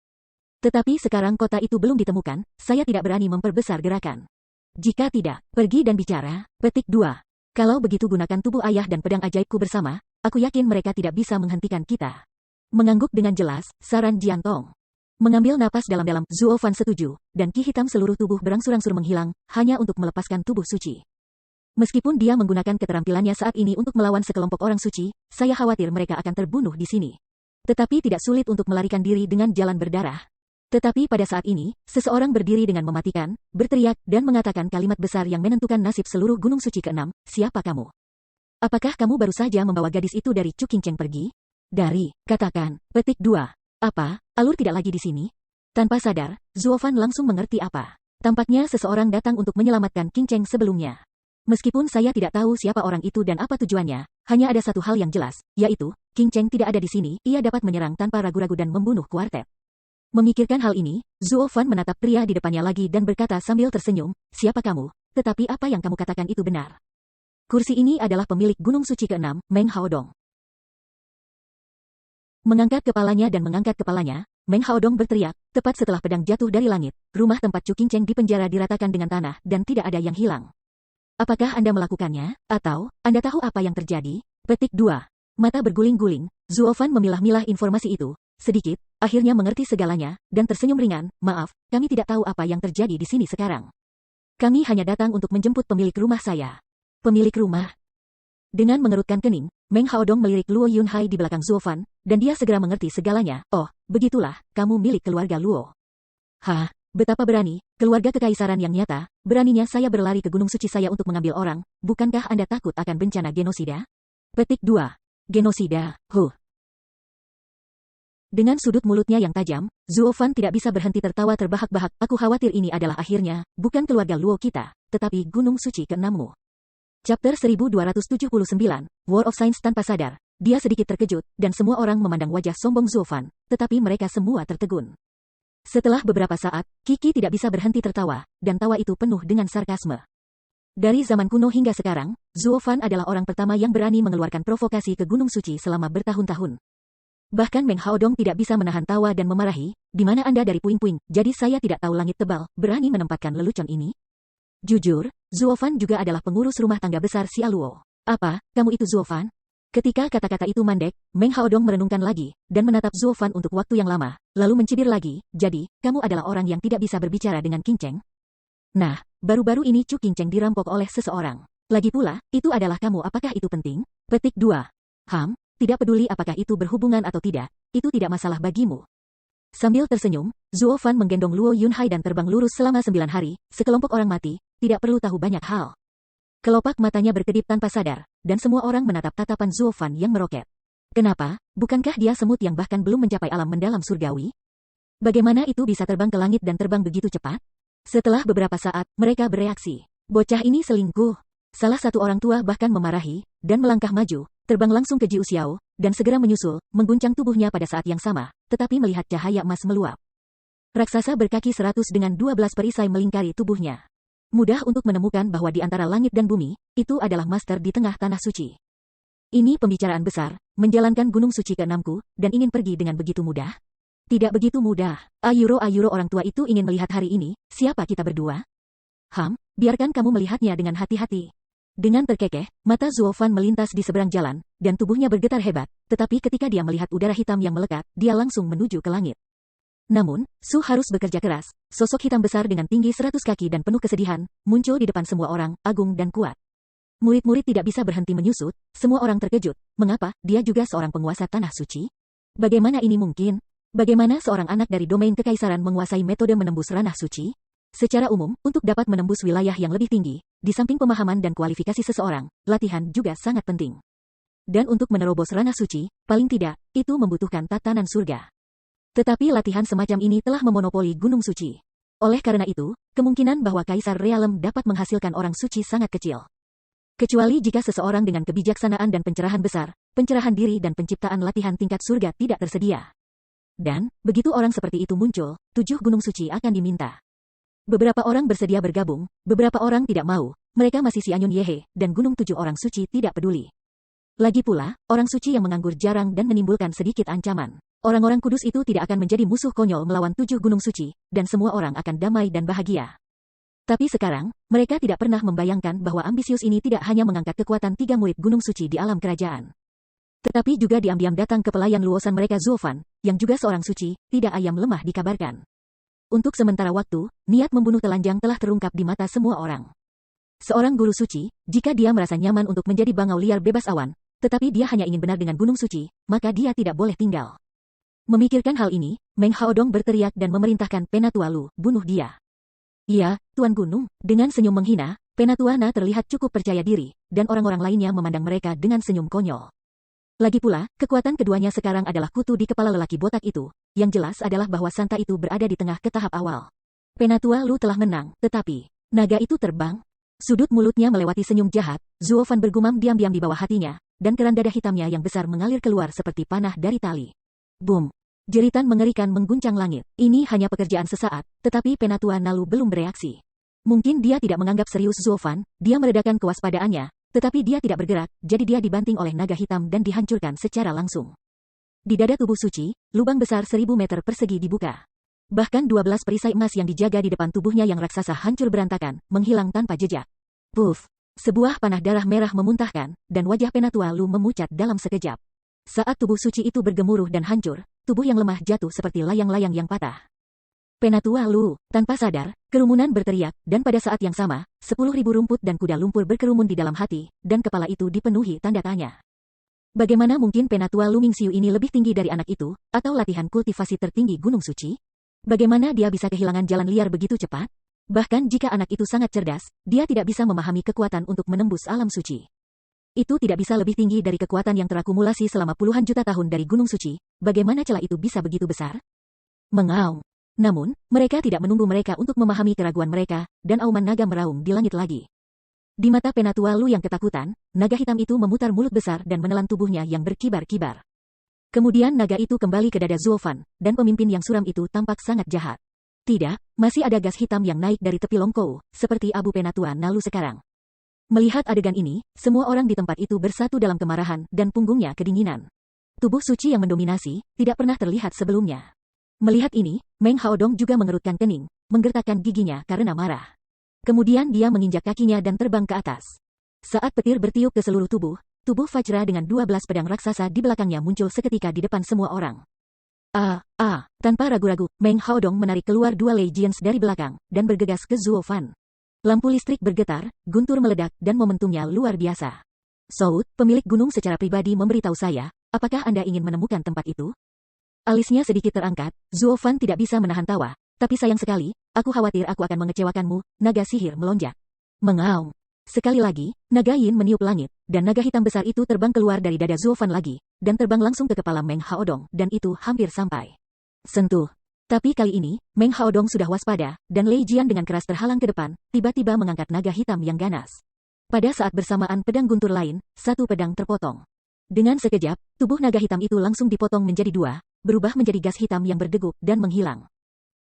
Speaker 1: Tetapi sekarang kota itu belum ditemukan, saya tidak berani memperbesar gerakan. Jika tidak, pergi dan bicara. Petik 2. Kalau begitu gunakan tubuh ayah dan pedang ajaibku bersama, aku yakin mereka tidak bisa menghentikan kita. Mengangguk dengan jelas, saran Jiantong. Mengambil napas dalam-dalam, Zuo Fan setuju, dan ki hitam seluruh tubuh berangsur-angsur menghilang, hanya untuk melepaskan tubuh suci. Meskipun dia menggunakan keterampilannya saat ini untuk melawan sekelompok orang suci, saya khawatir mereka akan terbunuh di sini. Tetapi tidak sulit untuk melarikan diri dengan jalan berdarah. Tetapi pada saat ini, seseorang berdiri dengan mematikan, berteriak, dan mengatakan kalimat besar yang menentukan nasib seluruh Gunung Suci ke-6, siapa kamu? Apakah kamu baru saja membawa gadis itu dari Chu Qingcheng pergi? Dari, katakan, petik 2. Apa, alur tidak lagi di sini? Tanpa sadar, Zuo Fan langsung mengerti apa. Tampaknya seseorang datang untuk menyelamatkan Qingcheng sebelumnya. Meskipun saya tidak tahu siapa orang itu dan apa tujuannya, hanya ada satu hal yang jelas, yaitu, Qingcheng tidak ada di sini, ia dapat menyerang tanpa ragu-ragu dan membunuh kuartet. Memikirkan hal ini, Zuo Fan menatap pria di depannya lagi dan berkata sambil tersenyum, siapa kamu? Tetapi apa yang kamu katakan itu benar. Kursi ini adalah pemilik Gunung Suci ke-6, Meng Haodong. Mengangkat kepalanya, Meng Haodong berteriak, tepat setelah pedang jatuh dari langit, rumah tempat Chu Qingcheng di penjara diratakan dengan tanah dan tidak ada yang hilang. Apakah Anda melakukannya? Atau, Anda tahu apa yang terjadi? Petik 2. Mata berguling-guling, Zuofan memilah-milah informasi itu, sedikit, akhirnya mengerti segalanya, dan tersenyum ringan, maaf, kami tidak tahu apa yang terjadi di sini sekarang. Kami hanya datang untuk menjemput pemilik rumah saya. Pemilik rumah? Dengan mengerutkan kening, Meng Haodong melirik Luo Yunhai di belakang Zuofan, dan dia segera mengerti segalanya. Oh, begitulah, kamu milik keluarga Luo. Hah, betapa berani, keluarga kekaisaran yang nyata, beraninya saya berlari ke gunung suci saya untuk mengambil orang, bukankah Anda takut akan bencana genosida? Petik 2. Genosida, Dengan sudut mulutnya yang tajam, Zuofan tidak bisa berhenti tertawa terbahak-bahak. Aku khawatir ini adalah akhirnya, bukan keluarga Luo kita, tetapi gunung suci ke-6-mu. Chapter 1279, War of Science. Tanpa sadar, dia sedikit terkejut, dan semua orang memandang wajah sombong Zuofan, tetapi mereka semua tertegun. Setelah beberapa saat, Kiki tidak bisa berhenti tertawa, dan tawa itu penuh dengan sarkasme. Dari zaman kuno hingga sekarang, Zuofan adalah orang pertama yang berani mengeluarkan provokasi ke Gunung Suci selama bertahun-tahun. Bahkan Meng Haodong tidak bisa menahan tawa dan memarahi, di mana Anda dari puing-puing, jadi saya tidak tahu langit tebal, berani menempatkan lelucon ini? Jujur, Zuofan juga adalah pengurus rumah tangga besar Xiaoluo. Apa, kamu itu Zuofan? Ketika kata-kata itu mandek, Meng Haodong merenungkan lagi, dan menatap Zuofan untuk waktu yang lama, lalu mencibir lagi, jadi, kamu adalah orang yang tidak bisa berbicara dengan Qingcheng? Nah, baru-baru ini Chu Qingcheng dirampok oleh seseorang. Lagi pula, itu adalah kamu. Apakah itu penting? Petik 2. Tidak peduli apakah itu berhubungan atau tidak, itu tidak masalah bagimu. Sambil tersenyum, Zuofan menggendong Luo Yunhai dan terbang lurus selama 9 hari, sekelompok orang mati, tidak perlu tahu banyak hal. Kelopak matanya berkedip tanpa sadar, dan semua orang menatap tatapan Zuofan yang meroket. Kenapa? Bukankah dia semut yang bahkan belum mencapai alam mendalam surgawi? Bagaimana itu bisa terbang ke langit dan terbang begitu cepat? Setelah beberapa saat, mereka bereaksi. Bocah ini selingkuh. Salah satu orang tua bahkan memarahi, dan melangkah maju, terbang langsung ke Jiu Xiao, dan segera menyusul, mengguncang tubuhnya pada saat yang sama, tetapi melihat cahaya emas meluap. Raksasa berkaki 100 dengan 12 perisai melingkari tubuhnya. Mudah untuk menemukan bahwa di antara langit dan bumi, itu adalah master di tengah tanah suci. Ini pembicaraan besar, menjalankan gunung suci ke-6ku, dan ingin pergi dengan begitu mudah? Tidak begitu mudah. Ayuro orang tua itu ingin melihat hari ini, siapa kita berdua? Biarkan kamu melihatnya dengan hati-hati. Dengan terkekeh, mata Zuofan melintas di seberang jalan, dan tubuhnya bergetar hebat, tetapi ketika dia melihat udara hitam yang melekat, dia langsung menuju ke langit. Namun, Su harus bekerja keras. Sosok hitam besar dengan tinggi 100 kaki dan penuh kesedihan, muncul di depan semua orang, agung dan kuat. Murid-murid tidak bisa berhenti menyusut, semua orang terkejut. Mengapa, dia juga seorang penguasa tanah suci? Bagaimana ini mungkin? Bagaimana seorang anak dari domain kekaisaran menguasai metode menembus ranah suci? Secara umum, untuk dapat menembus wilayah yang lebih tinggi, di samping pemahaman dan kualifikasi seseorang, latihan juga sangat penting. Dan untuk menerobos ranah suci, paling tidak, itu membutuhkan tatanan surga. Tetapi latihan semacam ini telah memonopoli gunung suci. Oleh karena itu, kemungkinan bahwa Kaisar Realem dapat menghasilkan orang suci sangat kecil. Kecuali jika seseorang dengan kebijaksanaan dan pencerahan besar, pencerahan diri dan penciptaan latihan tingkat surga tidak tersedia. Dan, begitu orang seperti itu muncul, 7 gunung suci akan diminta. Beberapa orang bersedia bergabung, beberapa orang tidak mau, mereka masih si Anyun Yehe, dan gunung 7 orang suci tidak peduli. Lagi pula, orang suci yang menganggur jarang dan menimbulkan sedikit ancaman. Orang-orang kudus itu tidak akan menjadi musuh konyol melawan 7 gunung suci, dan semua orang akan damai dan bahagia. Tapi sekarang, mereka tidak pernah membayangkan bahwa ambisius ini tidak hanya mengangkat kekuatan 3 murid gunung suci di alam kerajaan. Tetapi juga diam-diam datang ke pelayan luosan mereka Zuofan, yang juga seorang suci, tidak ayam lemah dikabarkan. Untuk sementara waktu, niat membunuh telanjang telah terungkap di mata semua orang. Seorang guru suci, jika dia merasa nyaman untuk menjadi bangau liar bebas awan, tetapi dia hanya ingin benar dengan gunung suci, maka dia tidak boleh tinggal. Memikirkan hal ini, Meng Haodong berteriak dan memerintahkan Penatua Lu, bunuh dia. Iya, Tuan Gunung, dengan senyum menghina, Penatua Na terlihat cukup percaya diri, dan orang-orang lainnya memandang mereka dengan senyum konyol. Lagi pula, kekuatan keduanya sekarang adalah kutu di kepala lelaki botak itu, yang jelas adalah bahwa Santa itu berada di tengah ke tahap awal. Penatua Lu telah menang, tetapi, naga itu terbang. Sudut mulutnya melewati senyum jahat, Zuofan bergumam diam-diam di bawah hatinya, dan keran dada hitamnya yang besar mengalir keluar seperti panah dari tali. Boom! Jeritan mengerikan mengguncang langit. Ini hanya pekerjaan sesaat, tetapi Penatua Nalu belum bereaksi. Mungkin dia tidak menganggap serius Zuofan, dia meredakan kewaspadaannya, tetapi dia tidak bergerak, jadi dia dibanting oleh naga hitam dan dihancurkan secara langsung. Di dada tubuh suci, lubang besar 1000 meter persegi dibuka. Bahkan 12 perisai emas yang dijaga di depan tubuhnya yang raksasa hancur berantakan, menghilang tanpa jejak. Puff! Sebuah panah darah merah memuntahkan, dan wajah Penatua Lu memucat dalam sekejap. Saat tubuh suci itu bergemuruh dan hancur, tubuh yang lemah jatuh seperti layang-layang yang patah. Penatua Lu, tanpa sadar, kerumunan berteriak, dan pada saat yang sama, 10.000 rumput dan kuda lumpur berkerumun di dalam hati, dan kepala itu dipenuhi tanda tanya. Bagaimana mungkin Penatua Lu Mingxiu ini lebih tinggi dari anak itu, atau latihan kultivasi tertinggi Gunung Suci? Bagaimana dia bisa kehilangan jalan liar begitu cepat? Bahkan jika anak itu sangat cerdas, dia tidak bisa memahami kekuatan untuk menembus alam suci. Itu tidak bisa lebih tinggi dari kekuatan yang terakumulasi selama puluhan juta tahun dari Gunung Suci. Bagaimana celah itu bisa begitu besar? Mengaum. Namun, mereka tidak menunggu mereka untuk memahami keraguan mereka, dan auman naga meraung di langit lagi. Di mata Penatua Lu yang ketakutan, naga hitam itu memutar mulut besar dan menelan tubuhnya yang berkibar-kibar. Kemudian naga itu kembali ke dada Zuofan, dan pemimpin yang suram itu tampak sangat jahat. Tidak, masih ada gas hitam yang naik dari tepi Longkou, seperti abu Penatua Nalu sekarang. Melihat adegan ini, semua orang di tempat itu bersatu dalam kemarahan dan punggungnya kedinginan. Tubuh suci yang mendominasi, tidak pernah terlihat sebelumnya. Melihat ini, Meng Haodong juga mengerutkan kening, menggertakkan giginya karena marah. Kemudian dia menginjak kakinya dan terbang ke atas. Saat petir bertiup ke seluruh tubuh Fajra dengan 12 pedang raksasa di belakangnya muncul seketika di depan semua orang. Tanpa ragu-ragu, Meng Haodong menarik keluar 2 legions dari belakang, dan bergegas ke Zuofan. Lampu listrik bergetar, guntur meledak, dan momentumnya luar biasa. Soud, pemilik gunung secara pribadi memberitahu saya, apakah Anda ingin menemukan tempat itu? Alisnya sedikit terangkat, Zuofan tidak bisa menahan tawa. Tapi sayang sekali, aku khawatir aku akan mengecewakanmu, naga sihir melonjak. Mengaum. Sekali lagi, naga Yin meniup langit, dan naga hitam besar itu terbang keluar dari dada Zuofan lagi, dan terbang langsung ke kepala Meng Haodong, dan itu hampir sampai. Sentuh. Tapi kali ini, Meng Haodong sudah waspada, dan Lei Jian dengan keras terhalang ke depan, tiba-tiba mengangkat naga hitam yang ganas. Pada saat bersamaan pedang guntur lain, satu pedang terpotong. Dengan sekejap, tubuh naga hitam itu langsung dipotong menjadi 2, berubah menjadi gas hitam yang berdegup dan menghilang.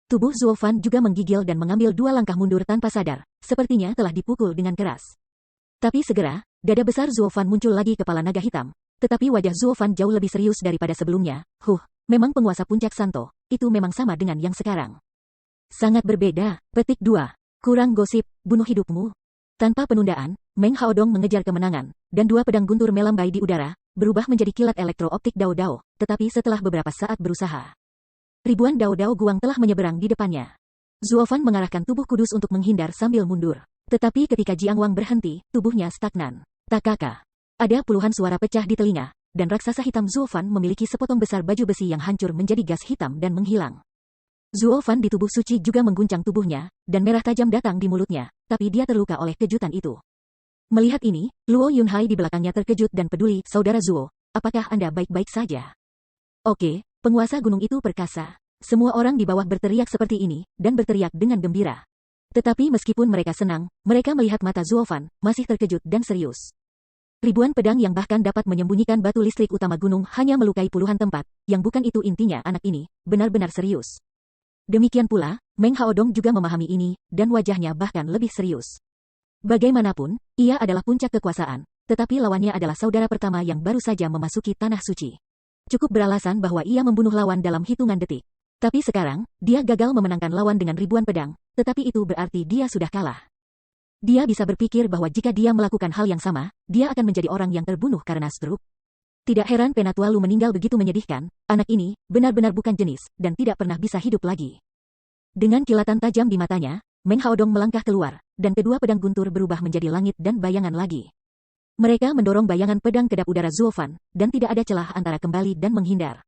Speaker 1: Tubuh Zuofan juga menggigil dan mengambil 2 langkah mundur tanpa sadar, sepertinya telah dipukul dengan keras. Tapi segera, dada besar Zuofan muncul lagi kepala naga hitam, tetapi wajah Zuofan jauh lebih serius daripada sebelumnya. Memang penguasa puncak Santo, itu memang sama dengan yang sekarang. Sangat berbeda. Petik 2. Kurang gosip, bunuh hidupmu. Tanpa penundaan, Meng Haodong mengejar kemenangan, dan 2 pedang guntur melambai di udara, berubah menjadi kilat elektro-optik Dao-Dao, tetapi setelah beberapa saat berusaha, ribuan Dao-Dao guang telah menyeberang di depannya. Zuofan mengarahkan tubuh kudus untuk menghindar sambil mundur. Tetapi ketika Jiang Wang berhenti, tubuhnya stagnan. Takaka. Ada puluhan suara pecah di telinga, dan raksasa hitam Zuofan memiliki sepotong besar baju besi yang hancur menjadi gas hitam dan menghilang. Zuofan di tubuh suci juga mengguncang tubuhnya, dan merah tajam datang di mulutnya, tapi dia terluka oleh kejutan itu. Melihat ini, Luo Yunhai di belakangnya terkejut dan peduli. Saudara Zuo, apakah Anda baik-baik saja? Oke. Penguasa gunung itu perkasa. Semua orang di bawah berteriak seperti ini, dan berteriak dengan gembira. Tetapi meskipun mereka senang, mereka melihat mata Zuofan, masih terkejut dan serius. Ribuan pedang yang bahkan dapat menyembunyikan batu listrik utama gunung hanya melukai puluhan tempat, yang bukan itu intinya anak ini, benar-benar serius. Demikian pula, Meng Haodong juga memahami ini, dan wajahnya bahkan lebih serius. Bagaimanapun, ia adalah puncak kekuasaan, tetapi lawannya adalah saudara pertama yang baru saja memasuki tanah suci. Cukup beralasan bahwa ia membunuh lawan dalam hitungan detik. Tapi sekarang, dia gagal memenangkan lawan dengan ribuan pedang, tetapi itu berarti dia sudah kalah. Dia bisa berpikir bahwa jika dia melakukan hal yang sama, dia akan menjadi orang yang terbunuh karena stroke. Tidak heran Penatua Lu meninggal begitu menyedihkan, anak ini benar-benar bukan jenis, dan tidak pernah bisa hidup lagi. Dengan kilatan tajam di matanya, Meng Haodong melangkah keluar, dan kedua pedang guntur berubah menjadi langit dan bayangan lagi. Mereka mendorong bayangan pedang kedap udara Zuofan, dan tidak ada celah antara kembali dan menghindar.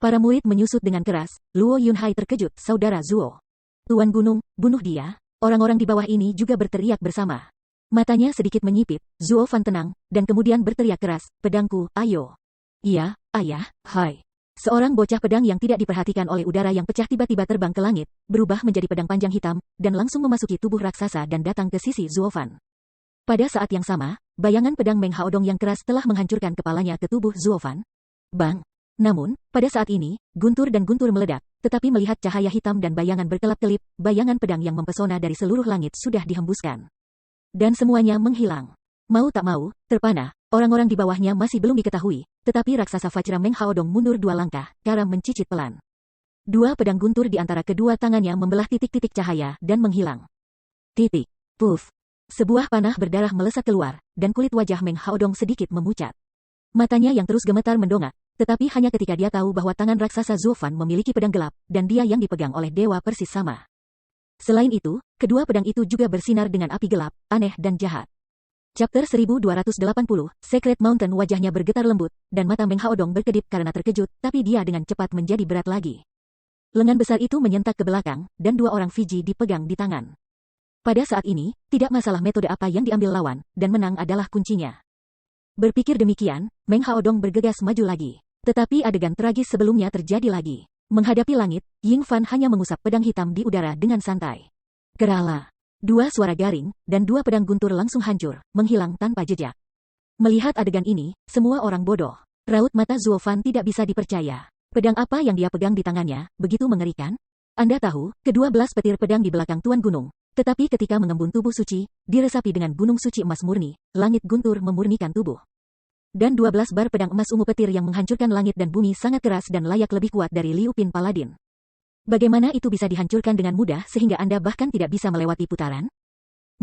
Speaker 1: Para murid menyusut dengan keras. Luo Yunhai terkejut. Saudara Zuo. Tuan Gunung, bunuh dia. Orang-orang di bawah ini juga berteriak bersama. Matanya sedikit menyipit. Zuofan tenang, dan kemudian berteriak keras. Pedangku, ayo. Iya, ayah, hai. Seorang bocah pedang yang tidak diperhatikan oleh udara yang pecah tiba-tiba terbang ke langit, berubah menjadi pedang panjang hitam, dan langsung memasuki tubuh raksasa dan datang ke sisi Zuofan. Pada saat yang sama, bayangan pedang Meng Haodong yang keras telah menghancurkan kepalanya ke tubuh Zuofan. Bang! Namun, pada saat ini, guntur dan guntur meledak, tetapi melihat cahaya hitam dan bayangan berkelap-kelip, bayangan pedang yang mempesona dari seluruh langit sudah dihembuskan. Dan semuanya menghilang. Mau tak mau, terpana, orang-orang di bawahnya masih belum diketahui, tetapi raksasa Vajra Meng Haodong mundur 2 langkah, cara mencicit pelan. 2 pedang guntur di antara kedua tangannya membelah titik-titik cahaya dan menghilang. Titik. Puff. Sebuah panah berdarah melesat keluar, dan kulit wajah Meng Haodong sedikit memucat. Matanya yang terus gemetar mendongak, tetapi hanya ketika dia tahu bahwa tangan raksasa Zuofan memiliki pedang gelap, dan dia yang dipegang oleh dewa persis sama. Selain itu, kedua pedang itu juga bersinar dengan api gelap, aneh dan jahat. Chapter 1280, Secret Mountain. Wajahnya bergetar lembut, dan mata Meng Haodong berkedip karena terkejut, tapi dia dengan cepat menjadi berat lagi. Lengan besar itu menyentak ke belakang, dan 2 orang Fiji dipegang di tangan. Pada saat ini, tidak masalah metode apa yang diambil lawan, dan menang adalah kuncinya. Berpikir demikian, Meng Haodong bergegas maju lagi. Tetapi adegan tragis sebelumnya terjadi lagi. Menghadapi langit, Ying Fan hanya mengusap pedang hitam di udara dengan santai. Kerala. 2 suara garing, dan 2 pedang guntur langsung hancur, menghilang tanpa jejak. Melihat adegan ini, semua orang bodoh. Raut mata Zuofan tidak bisa dipercaya. Pedang apa yang dia pegang di tangannya, begitu mengerikan? Anda tahu, ke-12 petir pedang di belakang Tuan Gunung. Tetapi ketika mengembun tubuh suci, diresapi dengan gunung suci emas murni, langit guntur memurnikan tubuh. Dan 12 bar pedang emas ungu petir yang menghancurkan langit dan bumi sangat keras dan layak lebih kuat dari Liu Pin Paladin. Bagaimana itu bisa dihancurkan dengan mudah sehingga Anda bahkan tidak bisa melewati putaran?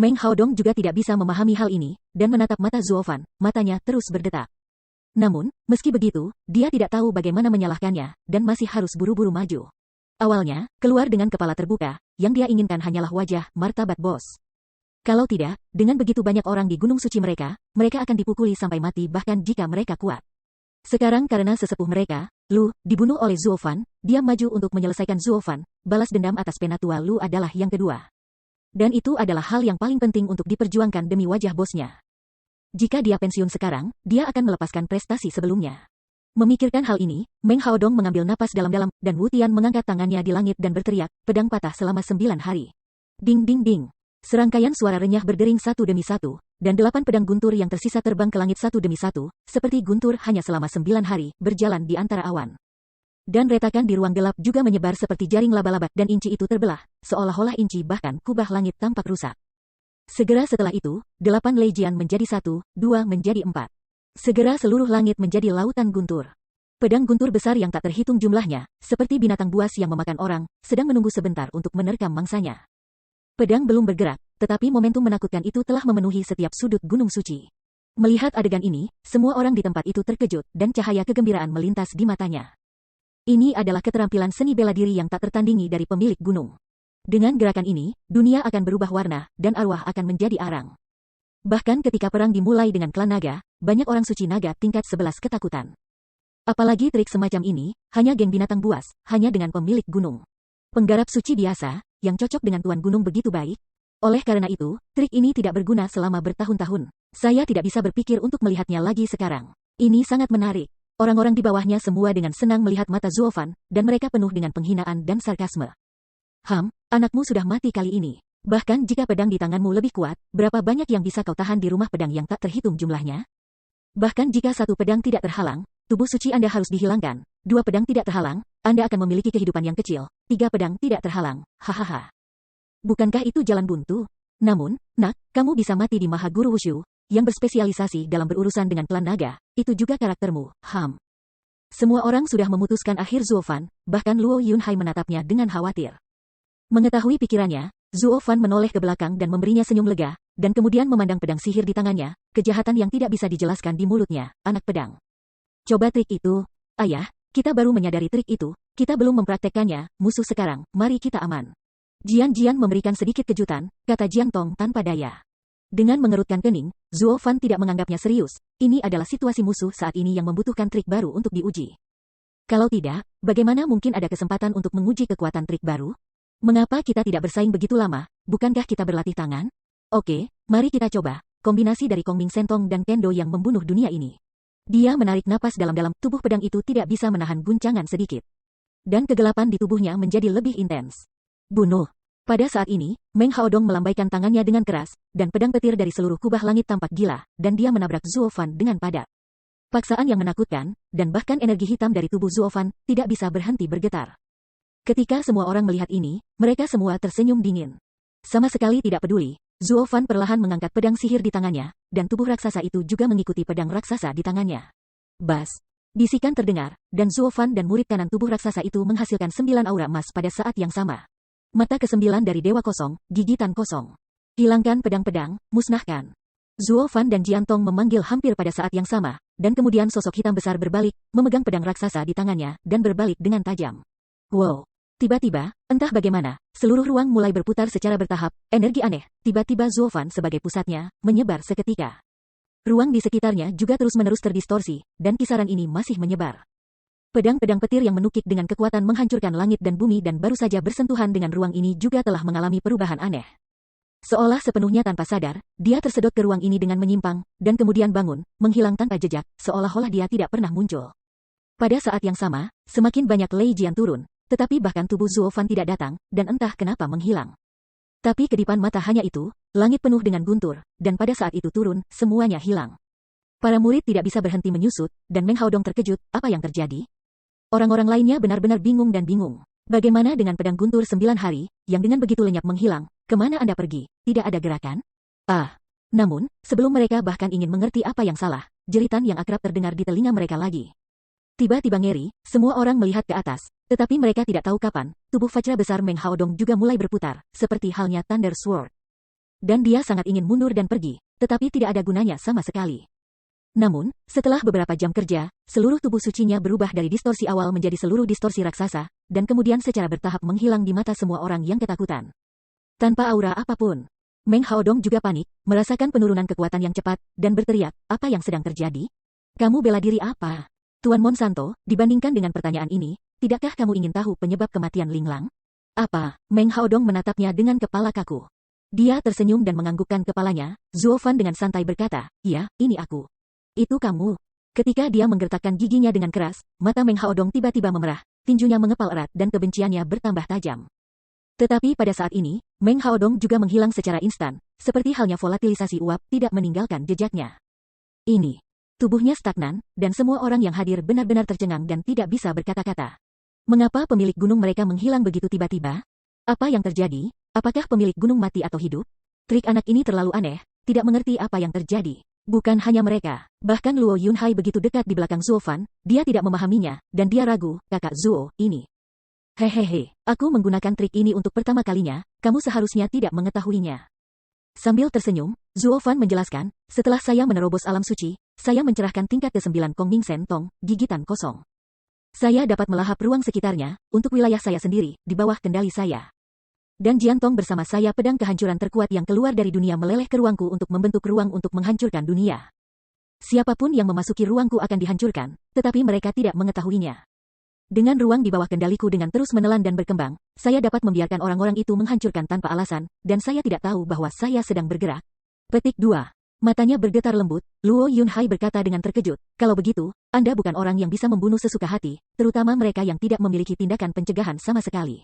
Speaker 1: Meng Haodong juga tidak bisa memahami hal ini, dan menatap mata Zuofan, matanya terus berdetak. Namun, meski begitu, dia tidak tahu bagaimana menyalahkannya, dan masih harus buru-buru maju. Awalnya, keluar dengan kepala terbuka, yang dia inginkan hanyalah wajah, martabat bos. Kalau tidak, dengan begitu banyak orang di gunung suci mereka akan dipukuli sampai mati bahkan jika mereka kuat. Sekarang karena sesepuh mereka, Lu, dibunuh oleh Zuofan, dia maju untuk menyelesaikan Zuofan, balas dendam atas penatua Lu adalah yang kedua. Dan itu adalah hal yang paling penting untuk diperjuangkan demi wajah bosnya. Jika dia pensiun sekarang, dia akan melepaskan prestasi sebelumnya. Memikirkan hal ini, Meng Haodong mengambil napas dalam-dalam, dan Wu Tian mengangkat tangannya di langit dan berteriak, pedang patah selama 9 hari. Ding ding ding. Serangkaian suara renyah berdering satu demi satu, dan 8 pedang guntur yang tersisa terbang ke langit satu demi satu, seperti guntur hanya selama 9 hari, berjalan di antara awan. Dan retakan di ruang gelap juga menyebar seperti jaring laba-laba, dan inci itu terbelah, seolah-olah inci bahkan kubah langit tampak rusak. Segera setelah itu, 8 legian menjadi 1, 2 menjadi 4. Segera seluruh langit menjadi lautan guntur. Pedang guntur besar yang tak terhitung jumlahnya, seperti binatang buas yang memakan orang, sedang menunggu sebentar untuk menerkam mangsanya. Pedang belum bergerak, tetapi momentum menakutkan itu telah memenuhi setiap sudut gunung suci. Melihat adegan ini, semua orang di tempat itu terkejut, dan cahaya kegembiraan melintas di matanya. Ini adalah keterampilan seni bela diri yang tak tertandingi dari pemilik gunung. Dengan gerakan ini, dunia akan berubah warna, dan arwah akan menjadi arang. Bahkan ketika perang dimulai dengan klan naga, banyak orang suci naga tingkat 11 ketakutan. Apalagi trik semacam ini, hanya geng binatang buas, hanya dengan pemilik gunung. Penggarap suci biasa, yang cocok dengan tuan gunung begitu baik. Oleh karena itu, trik ini tidak berguna selama bertahun-tahun. Saya tidak bisa berpikir untuk melihatnya lagi sekarang. Ini sangat menarik. Orang-orang di bawahnya semua dengan senang melihat mata Zuofan, dan mereka penuh dengan penghinaan dan sarkasme. Anakmu sudah mati kali ini. Bahkan jika pedang di tanganmu lebih kuat, berapa banyak yang bisa kau tahan di rumah pedang yang tak terhitung jumlahnya? Bahkan jika 1 pedang tidak terhalang, tubuh suci Anda harus dihilangkan. 2 pedang tidak terhalang, Anda akan memiliki kehidupan yang kecil. 3 pedang tidak terhalang, hahaha. Bukankah itu jalan buntu? Namun, nak, kamu bisa mati di Maha Guru Wushu, yang berspesialisasi dalam berurusan dengan klan naga, itu juga karaktermu, Semua orang sudah memutuskan akhir Zuofan, bahkan Luo Yunhai menatapnya dengan khawatir. Mengetahui pikirannya, Zuofan menoleh ke belakang dan memberinya senyum lega, dan kemudian memandang pedang sihir di tangannya, kejahatan yang tidak bisa dijelaskan di mulutnya, anak pedang. Coba trik itu. Ayah, kita baru menyadari trik itu, kita belum mempraktekkannya, musuh sekarang, mari kita aman. Jian memberikan sedikit kejutan, kata Jiang Tong tanpa daya. Dengan mengerutkan kening, Zuofan tidak menganggapnya serius, ini adalah situasi musuh saat ini yang membutuhkan trik baru untuk diuji. Kalau tidak, bagaimana mungkin ada kesempatan untuk menguji kekuatan trik baru? Mengapa kita tidak bersaing begitu lama? Bukankah kita berlatih tangan? Oke, mari kita coba. Kombinasi dari Kongming Sentong dan Kendo yang membunuh dunia ini. Dia menarik napas dalam-dalam, tubuh pedang itu tidak bisa menahan guncangan sedikit. Dan kegelapan di tubuhnya menjadi lebih intens. Bunuh. Pada saat ini, Meng Haodong melambaikan tangannya dengan keras, dan pedang petir dari seluruh kubah langit tampak gila, dan dia menabrak Zuofan dengan padat. Paksaan yang menakutkan, dan bahkan energi hitam dari tubuh Zuofan, tidak bisa berhenti bergetar. Ketika semua orang melihat ini, mereka semua tersenyum dingin. Sama sekali tidak peduli, Zuofan perlahan mengangkat pedang sihir di tangannya, dan tubuh raksasa itu juga mengikuti pedang raksasa di tangannya. Bas. Bisikan terdengar, dan Zuofan dan murid kanan tubuh raksasa itu menghasilkan 9 aura emas pada saat yang sama. Mata ke-9 dari Dewa Kosong, gigitan kosong. Hilangkan pedang-pedang, musnahkan. Zuofan dan Jiantong memanggil hampir pada saat yang sama, dan kemudian sosok hitam besar berbalik, memegang pedang raksasa di tangannya, dan berbalik dengan tajam. Wow! Tiba-tiba, entah bagaimana, seluruh ruang mulai berputar secara bertahap, energi aneh, tiba-tiba Zuofan sebagai pusatnya, menyebar seketika. Ruang di sekitarnya juga terus-menerus terdistorsi, dan kisaran ini masih menyebar. Pedang-pedang petir yang menukik dengan kekuatan menghancurkan langit dan bumi dan baru saja bersentuhan dengan ruang ini juga telah mengalami perubahan aneh. Seolah sepenuhnya tanpa sadar, dia tersedot ke ruang ini dengan menyimpang, dan kemudian bangun, menghilang tanpa jejak, seolah-olah dia tidak pernah muncul. Pada saat yang sama, semakin banyak Lei Jian turun, tetapi bahkan tubuh Zuofan tidak datang, dan entah kenapa menghilang. Tapi kedipan mata hanya itu, langit penuh dengan guntur, dan pada saat itu turun, semuanya hilang. Para murid tidak bisa berhenti menyusut, dan Meng Haodong terkejut, apa yang terjadi? Orang-orang lainnya benar-benar bingung dan bingung. Bagaimana dengan pedang guntur 9 hari, yang dengan begitu lenyap menghilang, kemana Anda pergi? Tidak ada gerakan? Namun, sebelum mereka bahkan ingin mengerti apa yang salah, jeritan yang akrab terdengar di telinga mereka lagi. Tiba-tiba ngeri, semua orang melihat ke atas, tetapi mereka tidak tahu kapan, tubuh Vajra besar Meng Haodong juga mulai berputar, seperti halnya Thunder Sword. Dan dia sangat ingin mundur dan pergi, tetapi tidak ada gunanya sama sekali. Namun, setelah beberapa jam kerja, seluruh tubuh sucinya berubah dari distorsi awal menjadi seluruh distorsi raksasa, dan kemudian secara bertahap menghilang di mata semua orang yang ketakutan. Tanpa aura apapun, Meng Haodong juga panik, merasakan penurunan kekuatan yang cepat, dan berteriak, apa yang sedang terjadi? Kamu bela diri apa? Tuan Monsanto, dibandingkan dengan pertanyaan ini, tidakkah kamu ingin tahu penyebab kematian Linglang? Apa? Meng Haodong menatapnya dengan kepala kaku. Dia tersenyum dan menganggukkan kepalanya. Zuofan dengan santai berkata, iya, ini aku. Itu kamu. Ketika dia menggertakkan giginya dengan keras, mata Meng Haodong tiba-tiba memerah, tinjunya mengepal erat dan kebenciannya bertambah tajam. Tetapi pada saat ini, Meng Haodong juga menghilang secara instan, seperti halnya volatilisasi uap tidak meninggalkan jejaknya. Ini. Tubuhnya stagnan, dan semua orang yang hadir benar-benar tercengang dan tidak bisa berkata-kata. Mengapa pemilik gunung mereka menghilang begitu tiba-tiba? Apa yang terjadi? Apakah pemilik gunung mati atau hidup? Trik anak ini terlalu aneh, tidak mengerti apa yang terjadi. Bukan hanya mereka, bahkan Luo Yunhai begitu dekat di belakang Zuofan, dia tidak memahaminya, dan dia ragu, kakak Zuo, ini. Hehehe, aku menggunakan trik ini untuk pertama kalinya, kamu seharusnya tidak mengetahuinya. Sambil tersenyum, Zuofan menjelaskan, setelah saya menerobos alam suci, saya mencerahkan tingkat ke-9 Kongming Sentong, gigitan kosong. Saya dapat melahap ruang sekitarnya, untuk wilayah saya sendiri, di bawah kendali saya. Dan Jiantong bersama saya pedang kehancuran terkuat yang keluar dari dunia meleleh ke ruangku untuk membentuk ruang untuk menghancurkan dunia. Siapapun yang memasuki ruangku akan dihancurkan, tetapi mereka tidak mengetahuinya. Dengan ruang di bawah kendaliku dengan terus menelan dan berkembang, saya dapat membiarkan orang-orang itu menghancurkan tanpa alasan, dan saya tidak tahu bahwa saya sedang bergerak. Petik 2. Matanya bergetar lembut, Luo Yunhai berkata dengan terkejut, kalau begitu, Anda bukan orang yang bisa membunuh sesuka hati, terutama mereka yang tidak memiliki tindakan pencegahan sama sekali.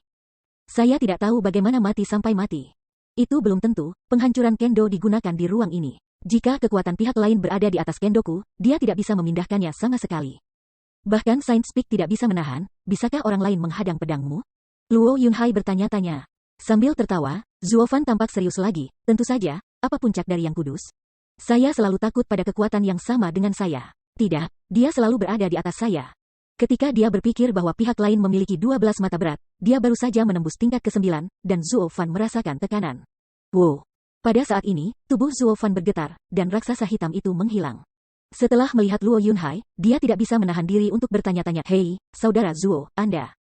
Speaker 1: Saya tidak tahu bagaimana mati sampai mati. Itu belum tentu, penghancuran kendo digunakan di ruang ini. Jika kekuatan pihak lain berada di atas kendoku, dia tidak bisa memindahkannya sama sekali. Bahkan Saint Speak tidak bisa menahan, bisakah orang lain menghadang pedangmu? Luo Yunhai bertanya-tanya. Sambil tertawa, Zuofan tampak serius lagi, tentu saja, apa puncak dari yang kudus? Saya selalu takut pada kekuatan yang sama dengan saya. Tidak, dia selalu berada di atas saya. Ketika dia berpikir bahwa pihak lain memiliki 12 mata berat, dia baru saja menembus tingkat ke-9, dan Zuofan merasakan tekanan. Wow! Pada saat ini, tubuh Zuofan bergetar, dan raksasa hitam itu menghilang. Setelah melihat Luo Yunhai, dia tidak bisa menahan diri untuk bertanya-tanya, hei, saudara Zuo, Anda.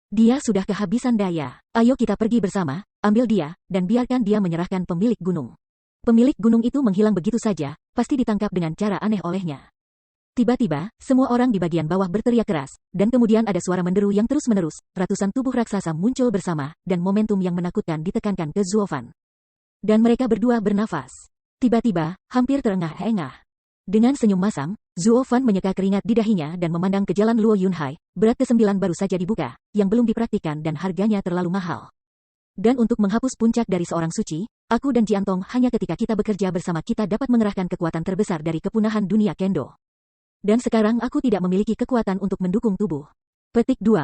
Speaker 1: Dia sudah kehabisan daya. Ayo kita pergi bersama, ambil dia, dan biarkan dia menyerahkan pemilik gunung. Pemilik gunung itu menghilang begitu saja, pasti ditangkap dengan cara aneh olehnya. Tiba-tiba, semua orang di bagian bawah berteriak keras, dan kemudian ada suara menderu yang terus-menerus, ratusan tubuh raksasa muncul bersama, dan momentum yang menakutkan ditekankan ke Zuofan. Dan mereka berdua bernafas. Tiba-tiba, hampir terengah-engah. Dengan senyum masam, Zuofan menyeka keringat di dahinya dan memandang ke jalan Luo Yunhai, berat ke-9 baru saja dibuka, yang belum dipraktikkan dan harganya terlalu mahal. Dan untuk menghapus puncak dari seorang suci, aku dan Jiantong hanya ketika kita bekerja bersama kita dapat mengerahkan kekuatan terbesar dari kepunahan dunia kendo. Dan sekarang aku tidak memiliki kekuatan untuk mendukung tubuh. Petik 2.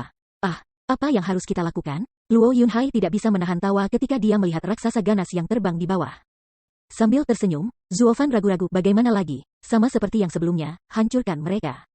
Speaker 1: Apa yang harus kita lakukan? Luo Yunhai tidak bisa menahan tawa ketika dia melihat raksasa ganas yang terbang di bawah. Sambil tersenyum, Zuofan ragu-ragu bagaimana lagi, sama seperti yang sebelumnya, hancurkan mereka.